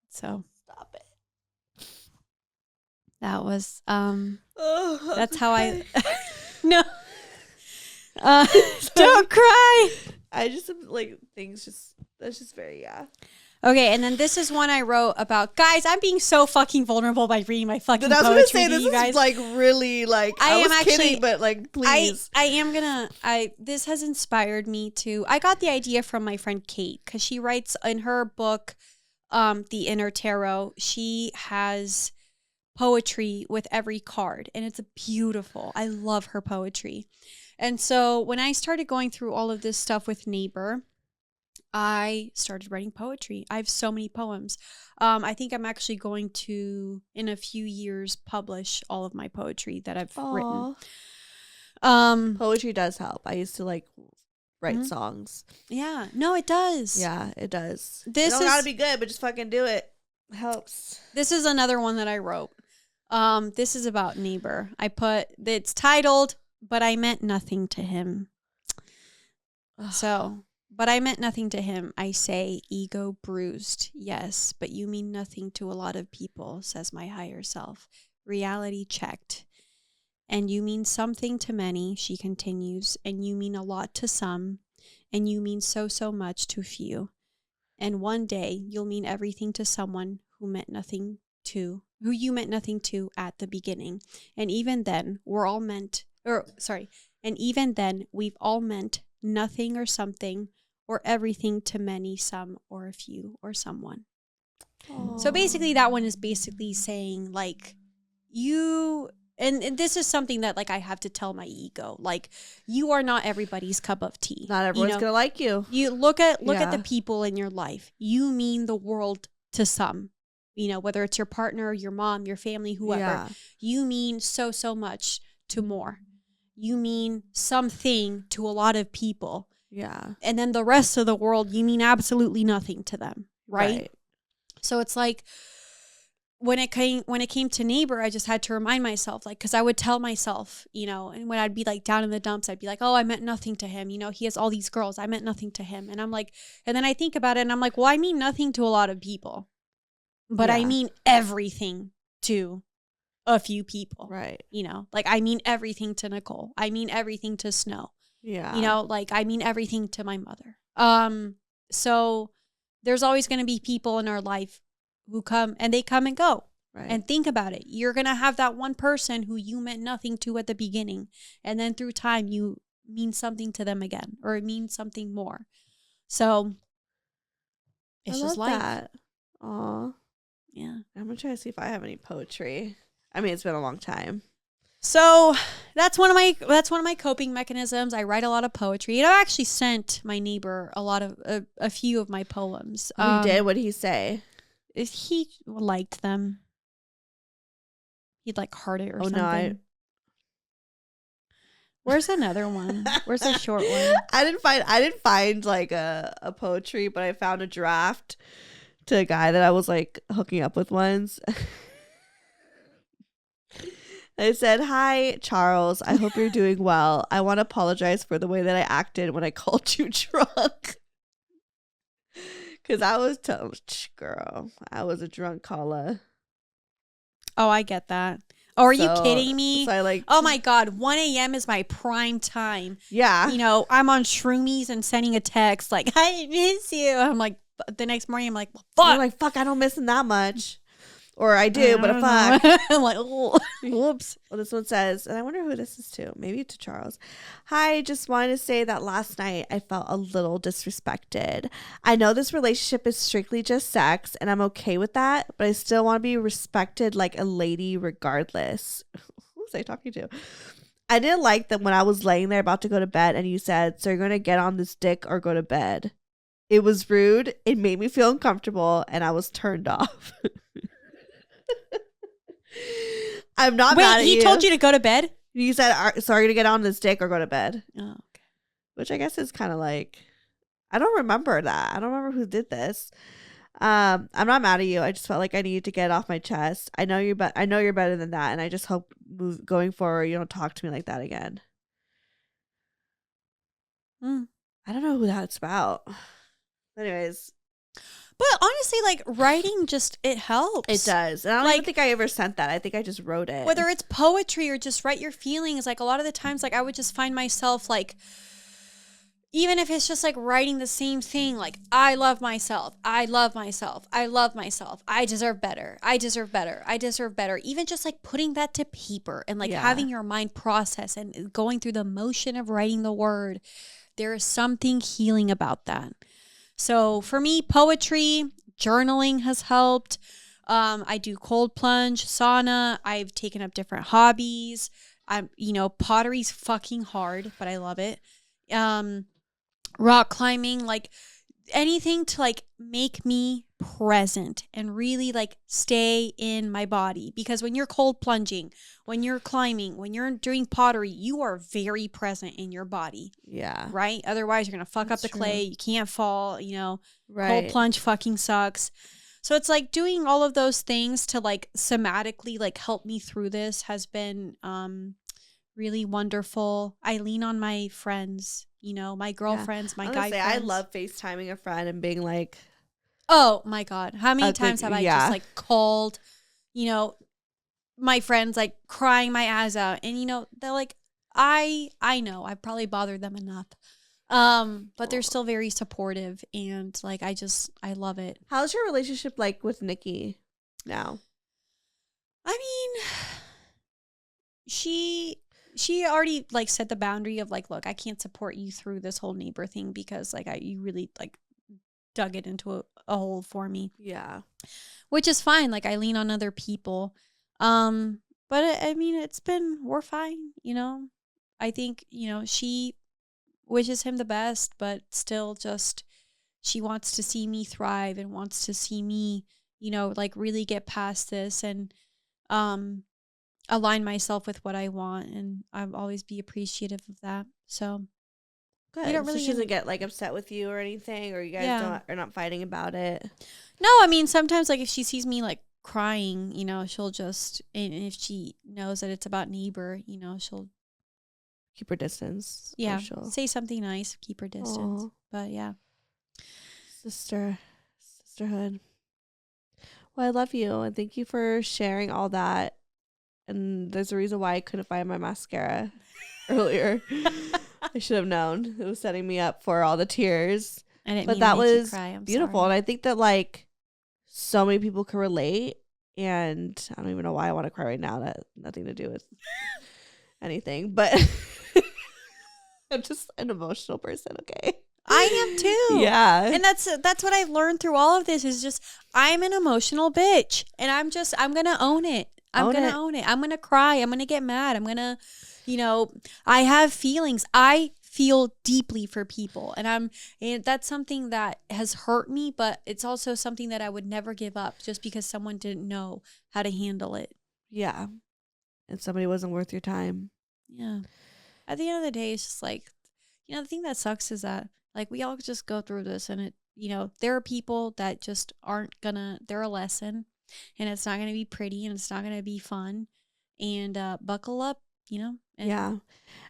So. Stop it. That was Oh, that's how I no. Don't cry. I just like things just that's just very Okay, and then this is one I wrote about. Guys, I'm being so fucking vulnerable by reading my fucking But I was poetry gonna say to this you guys. is like really like I am was actually kidding, but like please. I am gonna this has inspired me to I got the idea from my friend Kate because she writes in her book, The Inner Tarot. She has poetry with every card and it's beautiful. I love her poetry. And so when I started going through all of this stuff with Neighbor, I started writing poetry. I have so many poems. I think I'm actually going to, in a few years, publish all of my poetry that I've written. Poetry does help. I used to like write songs. Yeah. No, it does. Yeah, it does. This it don't gotta be good, but just fucking do it. It helps. This is another one that I wrote. This is about Neighbor. It's titled, But I Meant Nothing to Him. So, but I meant nothing to him. I say, ego bruised. Yes, but you mean nothing to a lot of people, says my higher self. Reality checked. And you mean something to many, she continues, and you mean a lot to some, and you mean so much to few. And one day you'll mean everything to someone who you meant nothing to at the beginning. And even then, we've all meant nothing or something or everything to many, some, or a few, or someone. Aww. So basically that one is basically saying like and this is something that like I have to tell my ego, like you are not everybody's cup of tea. Not everyone's gonna like you. You look at the people in your life. You mean the world to some, whether it's your partner, your mom, your family, whoever, you mean so much to more. You mean something to a lot of people. Yeah. And then the rest of the world, you mean absolutely nothing to them. Right. So it's like when it came to Neighbor, I just had to remind myself, like, because I would tell myself, and when I'd be like down in the dumps, I'd be like, oh, I meant nothing to him. He has all these girls. I meant nothing to him. And I'm like, and then I think about it and I'm like, well, I mean nothing to a lot of people, but I mean everything to a few people. Right. Like I mean everything to Nicole. I mean everything to Snow. Yeah. Like I mean everything to my mother. So there's always going to be people in our life who come and go. Right. And think about it. You're going to have that one person who you meant nothing to at the beginning. And then through time, you mean something to them again, or it means something more. So it's just life. That. Aw. Yeah. I'm going to try to see if I have any poetry. I mean, it's been a long time. So that's one of my coping mechanisms. I write a lot of poetry. And I actually sent my neighbor a few of my poems. You did? What did he say? He liked them. He'd like heart it or something. No, Where's another one? Where's a short one? I didn't find like a poetry, but I found a draft to a guy that I was like hooking up with once. I said, "Hi, Charles. I hope you're doing well. I want to apologize for the way that I acted when I called you drunk." Because I was girl. I was a drunk caller. Oh, I get that. Oh, are you kidding me? So oh my God, 1 a.m. is my prime time. Yeah. I'm on shroomies and sending a text like, I miss you. I'm like, the next morning, I'm like, well, fuck. You're like, fuck, I don't miss him that much. Or I do, but fuck. I'm like, oh, whoops. Well, this one says, and I wonder who this is to. Maybe to Charles. Hi, just wanted to say that last night I felt a little disrespected. I know this relationship is strictly just sex, and I'm okay with that, but I still want to be respected like a lady regardless. Who was I talking to? I didn't like that when I was laying there about to go to bed, and you said, so you're going to get on this dick or go to bed. It was rude. It made me feel uncomfortable, and I was turned off. I'm not mad at you. Wait, he told you to go to bed? You said, so are you going to get on this dick or go to bed? Oh, okay. Which I guess is kind of like, I don't remember that. I don't remember who did this. I'm not mad at you. I just felt like I needed to get it off my chest. I know you're better than that. And I just hope going forward, you don't talk to me like that again. I don't know who that's about. Anyways. But honestly, like writing just, it helps. It does. And I don't even think I ever sent that. I think I just wrote it. Whether it's poetry or just write your feelings, like a lot of the times, like I would just find myself like, even if it's just like writing the same thing, like I love myself, I love myself, I love myself, I deserve better, I deserve better, I deserve better. Even just like putting that to paper and like having your mind process and going through the motion of writing the word, there is something healing about that. So for me, poetry, journaling has helped. I do cold plunge, sauna. I've taken up different hobbies. Pottery's fucking hard, but I love it. Rock climbing, like anything to like make me present and really like stay in my body. Because when you're cold plunging, when you're climbing, when you're doing pottery, you are very present in your body. Yeah. Right? Otherwise, you're going to fuck up the clay. You can't fall, Right. Cold plunge fucking sucks. So it's like doing all of those things to like somatically like help me through this has been really wonderful. I lean on my friends, my girlfriends, my guy friends. I love FaceTiming a friend and being like, oh my God, how many times have I just like called, my friends like crying my eyes out, and they're like, I know I've probably bothered them enough. But they're still very supportive, and like I love it. How's your relationship like with Nikki now? I mean, she already like set the boundary of like, look, I can't support you through this whole neighbor thing because like you really like dug it into a hole for me. Yeah. Which is fine. Like I lean on other people. But I mean, we're fine, I think, she wishes him the best, but still just, she wants to see me thrive and wants to see me, like really get past this and, align myself with what I want, and I'll always be appreciative of that. So good. We don't really so she doesn't get like upset with you or anything, or you guys are not fighting about it? No, I mean sometimes like if she sees me like crying, she'll just, and if she knows that it's about neighbor, she'll keep her distance. Yeah, say something nice, keep her distance. Aww. But yeah, sisterhood. Well, I love you, and thank you for sharing all that. And there's a reason why I couldn't find my mascara earlier. I should have known. It was setting me up for all the tears. I didn't but mean that to make was you cry. I'm beautiful. sorry. And I think that like so many people can relate. And I don't even know why I want to cry right now. That has nothing to do with anything. But I'm just an emotional person, okay? I am too. Yeah. And that's what I've learned through all of this is just I'm an emotional bitch. And I'm going to own it. I'm going to own it. I'm going to cry. I'm going to get mad. I'm going to, I have feelings. I feel deeply for people. And that's something that has hurt me, but it's also something that I would never give up just because someone didn't know how to handle it. Yeah. And somebody wasn't worth your time. Yeah. At the end of the day, it's just like, the thing that sucks is that like we all just go through this, and it, there are people that just they're a lesson, and it's not going to be pretty, and it's not going to be fun, and buckle up, and yeah.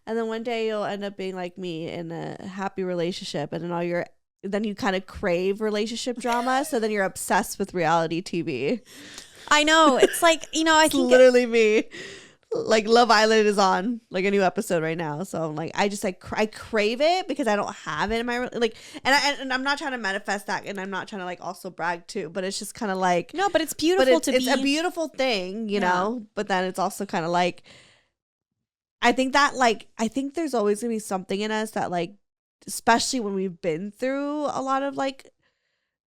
And then one day you'll end up being like me in a happy relationship, and then you kind of crave relationship drama. So then you're obsessed with reality TV. I know. It's like, I it's think literally me. Like Love Island is on like a new episode right now, so I'm like I just like I crave it because I don't have it in my like, and I'm not trying to manifest that, and I'm not trying to like also brag too, but it's just kind of like no, but it's beautiful it's a beautiful thing, you know. But then it's also kind of like I think there's always gonna be something in us that like, especially when we've been through a lot of like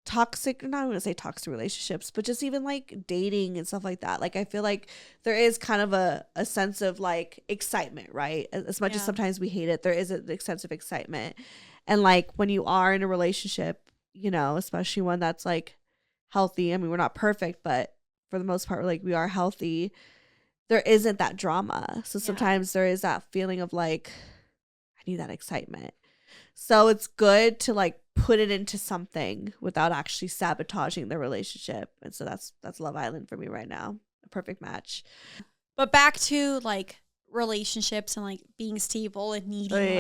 toxic, not going to say toxic relationships, but just even like dating and stuff like that. Like I feel like there is kind of a sense of like excitement, right? As much as sometimes we hate it, there is a sense of excitement. And like when you are in a relationship, especially one that's like healthy. I mean, we're not perfect, but for the most part, like we are healthy. There isn't that drama. So sometimes there is that feeling of like, I need that excitement. So it's good to like put it into something without actually sabotaging the relationship. And so that's Love Island for me right now. A perfect match. But back to like relationships and like being stable and needing.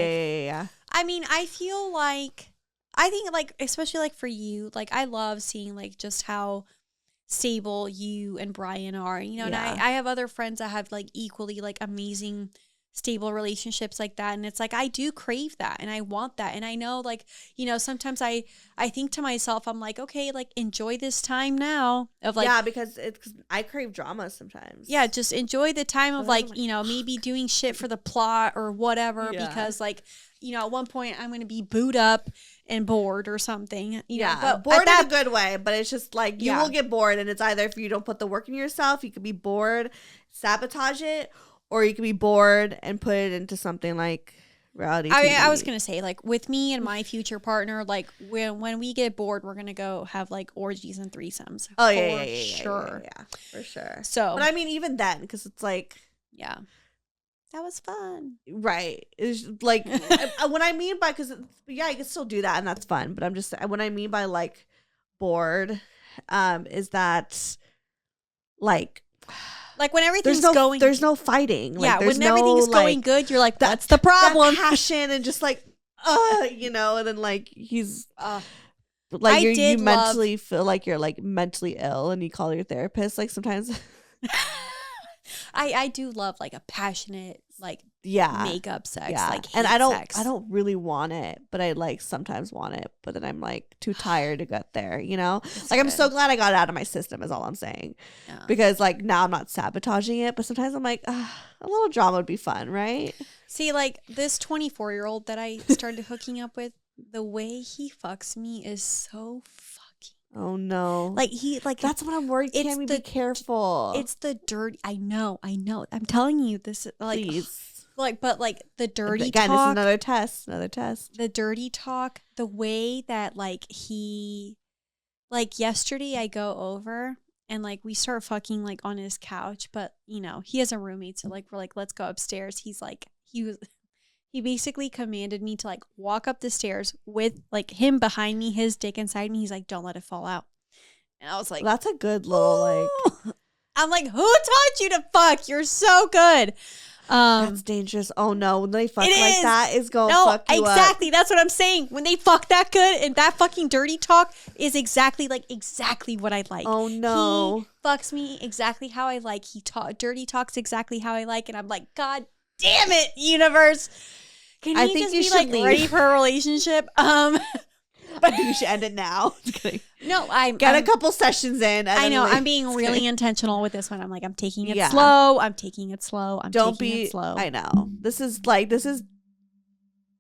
Yeah. I mean, I feel like I think like, especially like for you, like I love seeing like just how stable you and Brian are, you know, and I have other friends that have like equally like amazing stable relationships like that, and it's like I do crave that and I want that, and I know like, you know, sometimes I think to myself, I'm like, okay, like enjoy this time now of like, because I crave drama sometimes. just enjoy the time of like, you know, maybe doing shit for the plot or whatever, because like, you know, at one point I'm going to be booed up and bored or something, you know, but bored in a good way, but it's just like you will get bored, and it's either if you don't put the work in yourself, you could be bored, sabotage it, or you could be bored and put it into something like reality TV. I was going to say, like, with me and my future partner, like, when we get bored, we're going to go have, like, orgies and threesomes. Oh, sure. Yeah, for sure. So. But I mean, even then, because it's like. Yeah. That was fun. Right. It's like, what I mean by, because, yeah, you can still do that, and that's fun. But I'm just, what I mean by, like, bored is that, like when everything's there's no fighting. Like, when everything's going good, you're like, that's the problem. That passion and just like, you know, and then like he's like you mentally feel like you're like mentally ill, and you call your therapist like sometimes. I do love like a passionate like makeup sex, like and I don't really want it, but I like sometimes want it, but then I'm like too tired to get there, you know. It's like good. I'm so glad I got it out of my system is all I'm saying, because like now I'm not sabotaging it, but sometimes I'm like, a little drama would be fun, right? See, like this 24-year-old that I started hooking up with, the way he fucks me is so oh no. Like he like that's what I'm worried. Cami, be careful. It's the dirty. I know. I'm telling you this. Like, please. Like, but like the dirty again, talk. It's another test. The dirty talk. The way that like he, like yesterday, I go over and like we start fucking like on his couch, but you know he has a roommate, so like we're like, let's go upstairs. He's like He basically commanded me to like walk up the stairs with like him behind me, his dick inside me. He's like, don't let it fall out. And I was like, that's a good little like. I'm like, who taught you to fuck? You're so good. That's dangerous. Oh no, when they fuck like that is going to fuck you exactly. up. That's what I'm saying. When they fuck that good, and that fucking dirty talk is exactly what I like. Oh no. He fucks me exactly how I like. Dirty talks exactly how I like. And I'm like, God damn it, universe. Can I think you should like leave. Ready for a relationship? I think you should end it now. Just kidding. No, I'm a couple sessions in. I know. I'm being really intentional with this one. I'm like, I'm taking it slow. I'm taking it slow. Don't be slow. I know. This is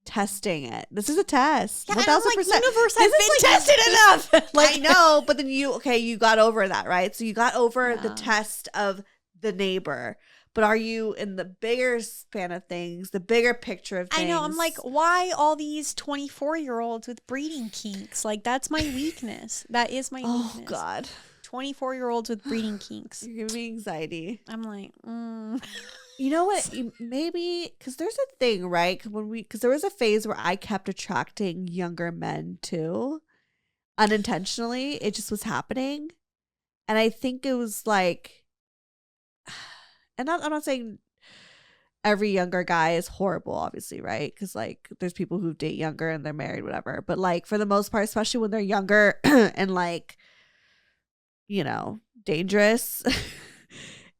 testing it. This is a test. Yeah, 1,000%. Universe has been tested enough. Like I know, but then you got over that, right? So you got over the test of the neighbor. But are you in the bigger span of things, the bigger picture of things? I know. I'm like, why all these 24-year-olds with breeding kinks? Like, that's my weakness. That is my weakness. Oh, God. 24-year-olds with breeding kinks. You're giving me anxiety. I'm like, You know what? Maybe, because there's a thing, right? Because there was a phase where I kept attracting younger men, too. Unintentionally. It just was happening. And I think it was like... And I'm not saying every younger guy is horrible, obviously, right? Because, like, there's people who date younger and they're married, whatever. But, like, for the most part, especially when they're younger and, like, you know, dangerous,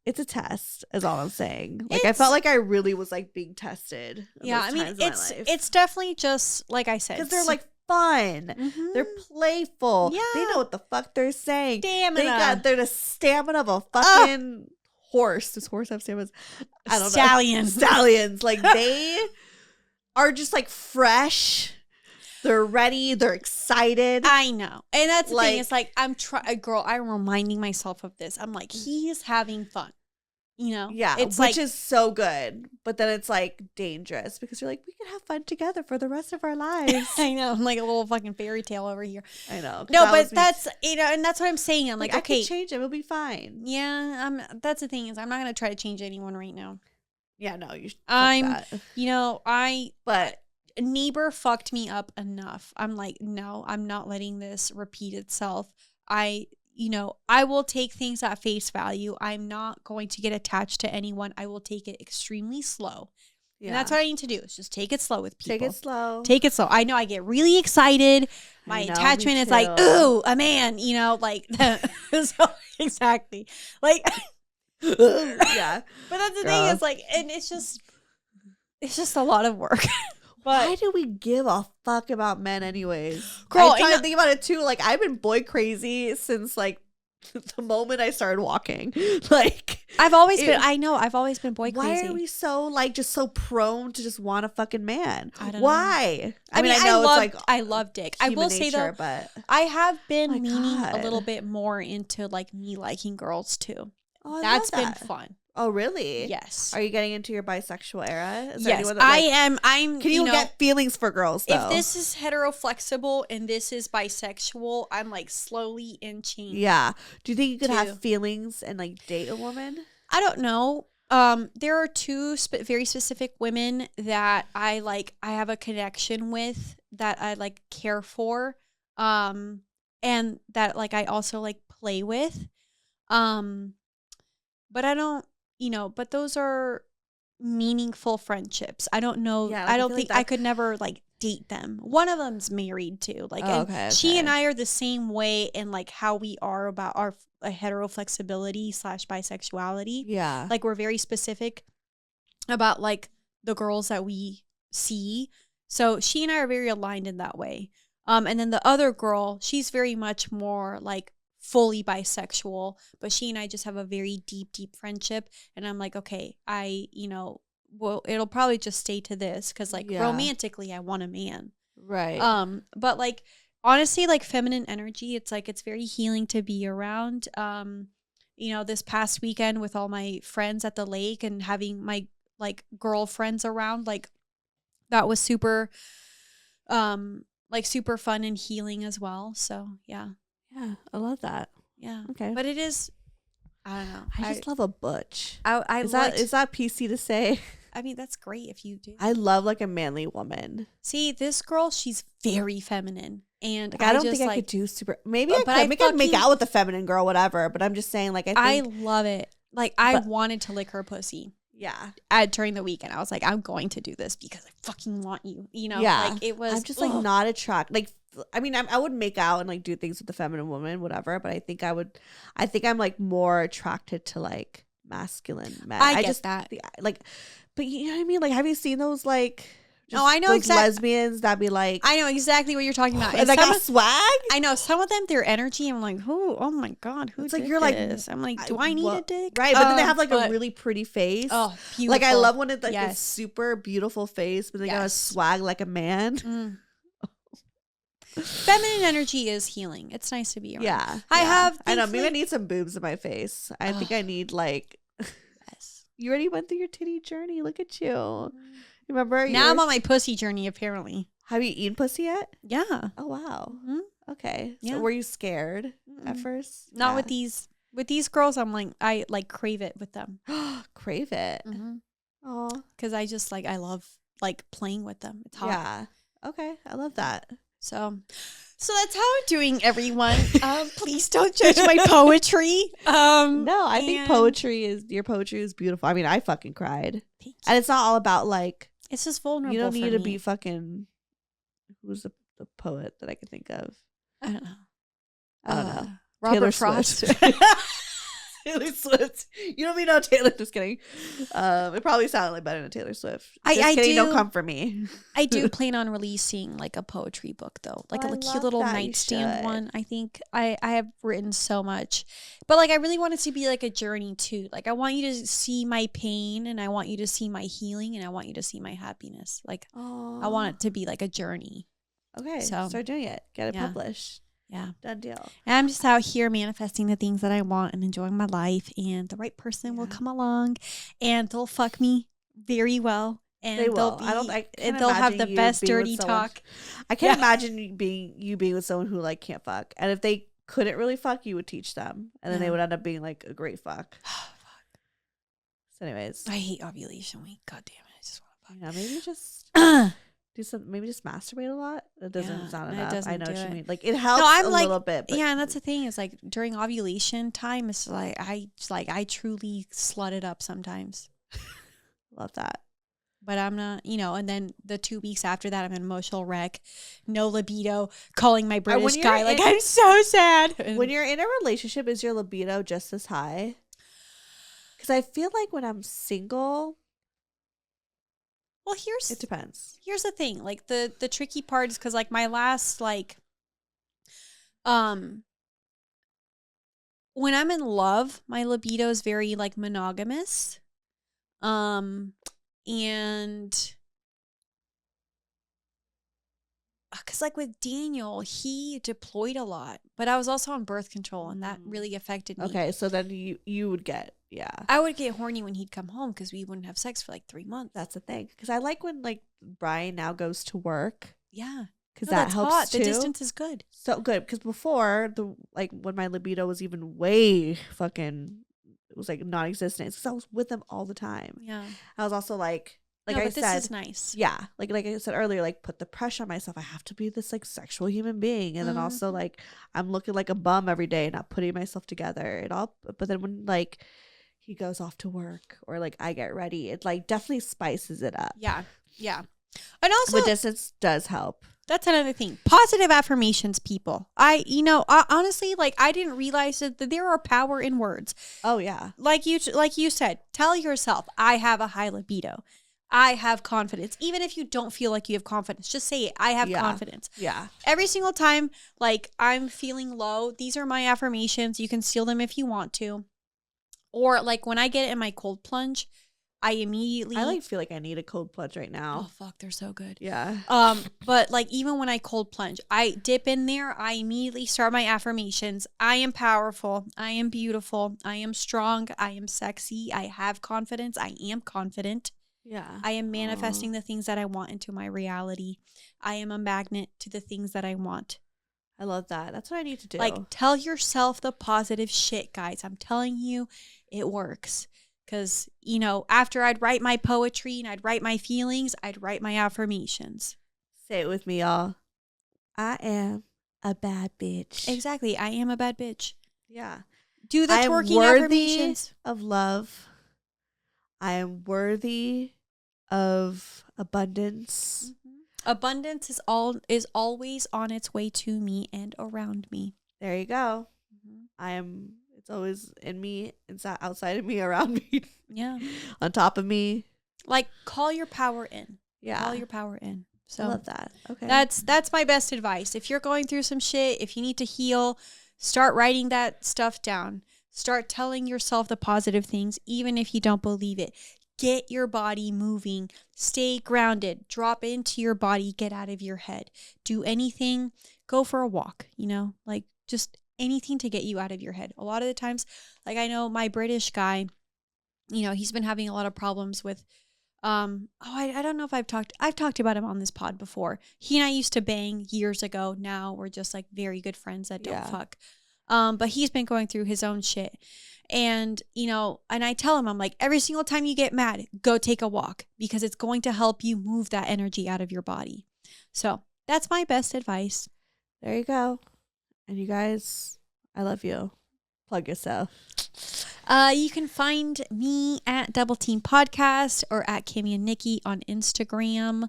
it's a test, is all I'm saying. Like, I felt like I really was, like, being tested. Yeah, I mean, it's definitely just, like I said. Because they're, like, fun. Mm-hmm. They're playful. Yeah. They know what the fuck they're saying. They're the stamina of a fucking... horse. Does horse have stamens? I don't know. Stallions. Like they are just like fresh. They're ready. They're excited. I know. And that's the thing. It's like I'm reminding myself of this. I'm like, he is having fun. You know? Yeah. It's which is so good. But then it's like dangerous because you're like, we can have fun together for the rest of our lives. I know. I'm like a little fucking fairy tale over here. I know. No, but that's, you know, and that's what I'm saying. I'm like, okay. I can change it. It'll be fine. Yeah. That's the thing is I'm not going to try to change anyone right now. Yeah, no, you should. But neighbor fucked me up enough. I'm like, no, I'm not letting this repeat itself. I will take things at face value. I'm not going to get attached to anyone. I will take it extremely slow. And that's what I need to do. Is just take it slow with people. Take it slow. Take it slow. I know I get really excited. My attachment is like, ooh, a man, like so exactly. Like yeah. But that's the thing is like, and it's just a lot of work. But why do we give a fuck about men anyways? Girl, I'm trying to think about it too. Like, I've been boy crazy since like the moment I started walking. Like, I've always been boy crazy. Why are we so like just so prone to just want a fucking man? I don't know. Why? I mean, I love dick. I will say though, but I have been leaning a little bit more into like me liking girls too. Oh, that's been fun. Oh, really? Yes. Are you getting into your bisexual era? Is yes, I am. Can you get feelings for girls, though? If this is heteroflexible and this is bisexual, I'm like slowly inching. Yeah. Do you think you could have feelings and like date a woman? I don't know. There are two very specific women that I have a connection with, that I like care for, and that like I also like play with. But I don't, but those are meaningful friendships. I don't know. Yeah, I don't think I could never like date them. One of them's married too. Like, she and I are the same way in like how we are about our heteroflexibility / bisexuality. Yeah. Like, we're very specific about like the girls that we see. So she and I are very aligned in that way. And then the other girl, she's very much more like fully bisexual, but she and I just have a very deep friendship. And I'm like, okay, well, it'll probably just stay to this because like romantically I want a man. Right. But like honestly, like feminine energy, it's like it's very healing to be around. This past weekend with all my friends at the lake and having my like girlfriends around, like that was super super fun and healing as well. So yeah. Yeah, I love that. Yeah. Okay. But it is, I don't know. I just love a butch. Is that PC to say? I mean, that's great if you do. I love like a manly woman. See, this girl, she's very feminine. And like, I don't think I could do super. Maybe I could make out with a feminine girl, whatever. But I'm just saying, like, I love it. Like, I wanted to lick her pussy. Yeah. During the weekend, I was like, I'm going to do this because I fucking want you. Yeah. Like it was. I'm just like not attracted. Like, I mean, I would make out and like do things with the feminine woman, whatever. But I think I'm like more attracted to like masculine men. I get that. Like, but you know what I mean? Like, have you seen those like? I know exactly. Lesbians that be like, I know exactly what you're talking about. And they got swag. I know some of them, their energy. I'm like, who? Oh my god, who? It's like you're this? Like, I'm like, do I need a dick? Right, but then they have like a really pretty face. Oh, beautiful. Like I love when it's like a super beautiful face, but they got a swag like a man. Mm. Feminine energy is healing. It's nice to be around. Yeah, I know. Maybe I need some boobs in my face. I think I need like. Yes. You already went through your titty journey. Look at you. Remember? Now I'm on my pussy journey, apparently. Have you eaten pussy yet? Yeah. Oh, wow. Mm-hmm. Okay. Yeah. So were you scared at first? Not with these. With these girls, I'm like, I like crave it with them. Crave it? Mm-hmm. Oh. Because I just like, I love like playing with them. It's hot. Yeah. Okay. I love that. So that's how I'm doing, everyone. Please don't judge my poetry. No, I think your poetry is beautiful. I mean, I fucking cried. And it's not all about like, it's just vulnerable. You don't need to be fucking, who's the poet that I can think of? I don't know. Robert Taylor Frost. Swift. Taylor Swift. You don't mean no Taylor. Just kidding. It probably sounded like better than Taylor Swift. Just kidding. Don't come for me. I do plan on releasing like a poetry book though, like a cute little nightstand one. I think I have written so much, but like I really want it to be like a journey too. Like I want you to see my pain, and I want you to see my healing, and I want you to see my happiness. Like I want it to be like a journey. Okay, so start doing it. Get it published. Yeah. Done deal. And I'm just out here manifesting the things that I want and enjoying my life, and the right person will come along and they'll fuck me very well. And they will. They'll have the best dirty talk. I can't imagine you being with someone who like can't fuck. And if they couldn't really fuck, you would teach them. And then they would end up being like a great fuck. Fuck. So anyways. I hate ovulation week. God damn it. I just want to fuck. Yeah, maybe just do something, maybe just masturbate a lot. It doesn't sound enough. I know what you mean. Like it helps a little bit. But and that's the thing is like during ovulation time, it's like I truly slut it up sometimes. Love that. but I'm not, and then the 2 weeks after that, I'm an emotional wreck, no libido, calling my British guy like, I'm so sad. When you're in a relationship, is your libido just as high? Because I feel like when I'm single, well, it depends. Here's the thing. Like the tricky part is because like my last when I'm in love, my libido is very like monogamous. And because like with Daniel, he deployed a lot, but I was also on birth control and that really affected me. Okay, so then you would get, I would get horny when he'd come home because we wouldn't have sex for like 3 months. That's the thing. Because I like when like Brian now goes to work. Yeah. Because that helps hot. too. The distance is good. So good. Because before, when my libido was even way fucking, it was like non-existent. Because I was with him all the time. Yeah. I was also like no, I but said, this is nice. Yeah. Like I said earlier, like put the pressure on myself. I have to be this like sexual human being. And then also like I'm looking like a bum every day, not putting myself together. But then when like he goes off to work or like I get ready, it like definitely spices it up. Yeah. Yeah. And also the distance does help. That's another thing. Positive affirmations, people. I honestly, like, I didn't realize that there are power in words. Oh yeah. Like you said, tell yourself, I have a high libido. I have confidence. Even if you don't feel like you have confidence, just say it. I have confidence. Yeah. Every single time, like, I'm feeling low, these are my affirmations. You can steal them if you want to. Or like when I get in my cold plunge, I immediately feel like I need a cold plunge right now. Oh fuck, they're so good. Yeah. But like even when I cold plunge, I dip in there, I immediately start my affirmations. I am powerful, I am beautiful, I am strong, I am sexy, I have confidence, I am confident. Yeah. I am manifesting the things that I want into my reality. I am a magnet to the things that I want. I love that. That's what I need to do. Like tell yourself the positive shit, guys. I'm telling you, it works. Because, after I'd write my poetry and I'd write my feelings, I'd write my affirmations. Say it with me, y'all. I am a bad bitch. Exactly. I am a bad bitch. Yeah. Do the twerking affirmations. Of love. I am worthy of abundance. Mm-hmm. Abundance is always on its way to me and around me. There you go. Mm-hmm. It's always in me, inside, outside of me, around me. Yeah. On top of me. Like, call your power in. Yeah. Call your power in. So I love that. Okay. That's my best advice. If you're going through some shit, if you need to heal, start writing that stuff down. Start telling yourself the positive things, even if you don't believe it. Get your body moving. Stay grounded. Drop into your body. Get out of your head. Do anything. Go for a walk, like just anything to get you out of your head. A lot of the times, like I know my British guy, he's been having a lot of problems with, I don't know if I've talked about him on this pod before. He and I used to bang years ago. Now we're just like very good friends that don't fuck. But he's been going through his own shit. And, and I tell him, I'm like, every single time you get mad, go take a walk because it's going to help you move that energy out of your body. So that's my best advice. There you go. And you guys, I love you. Plug yourself. You can find me at Double Team Podcast or at Cami Niki on Instagram.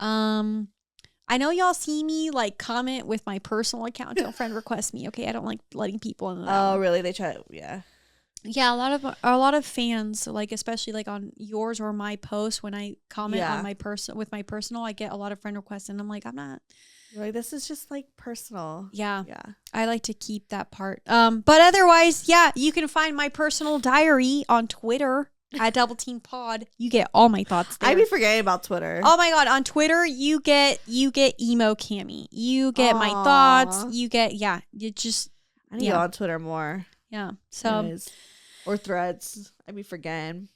I know y'all see me like comment with my personal account. Don't friend request me, okay? I don't like letting people in. Oh, really? They try. Yeah. Yeah, a lot of fans, like especially like on yours or my post, when I comment on my personal, I get a lot of friend requests, and I'm like, I'm not. Like, this is just like personal. Yeah. Yeah. I like to keep that part. But otherwise, you can find my personal diary on Twitter at Double Team Pod. You get all my thoughts there. I be forgetting about Twitter. Oh my God. On Twitter, you get emo Cami. You get my thoughts. You get, you just. I need to go on Twitter more. Yeah. So. Anyways. Or Threads. I be forgetting.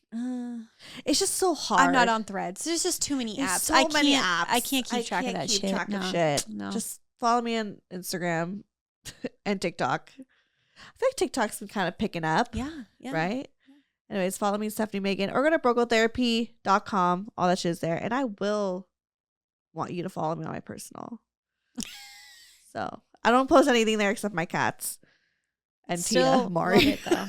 It's just so hard. I'm not on Threads. There's just too many apps. So many apps. I can't keep track of that shit. No. Just follow me on Instagram and TikTok. I feel like TikTok's been kind of picking up. Yeah. Right? Yeah. Anyways, follow me, Stefanie Maegan, or go to brocotherapy.com. All that shit is there. And I will want you to follow me on my personal. So I don't post anything there except my cats and Still Tia Mari. Love it, though.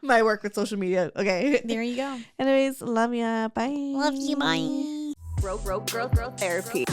my work with social media. Okay. There you go. Anyways, love ya. Bye. Love you. Bye. Growth therapy.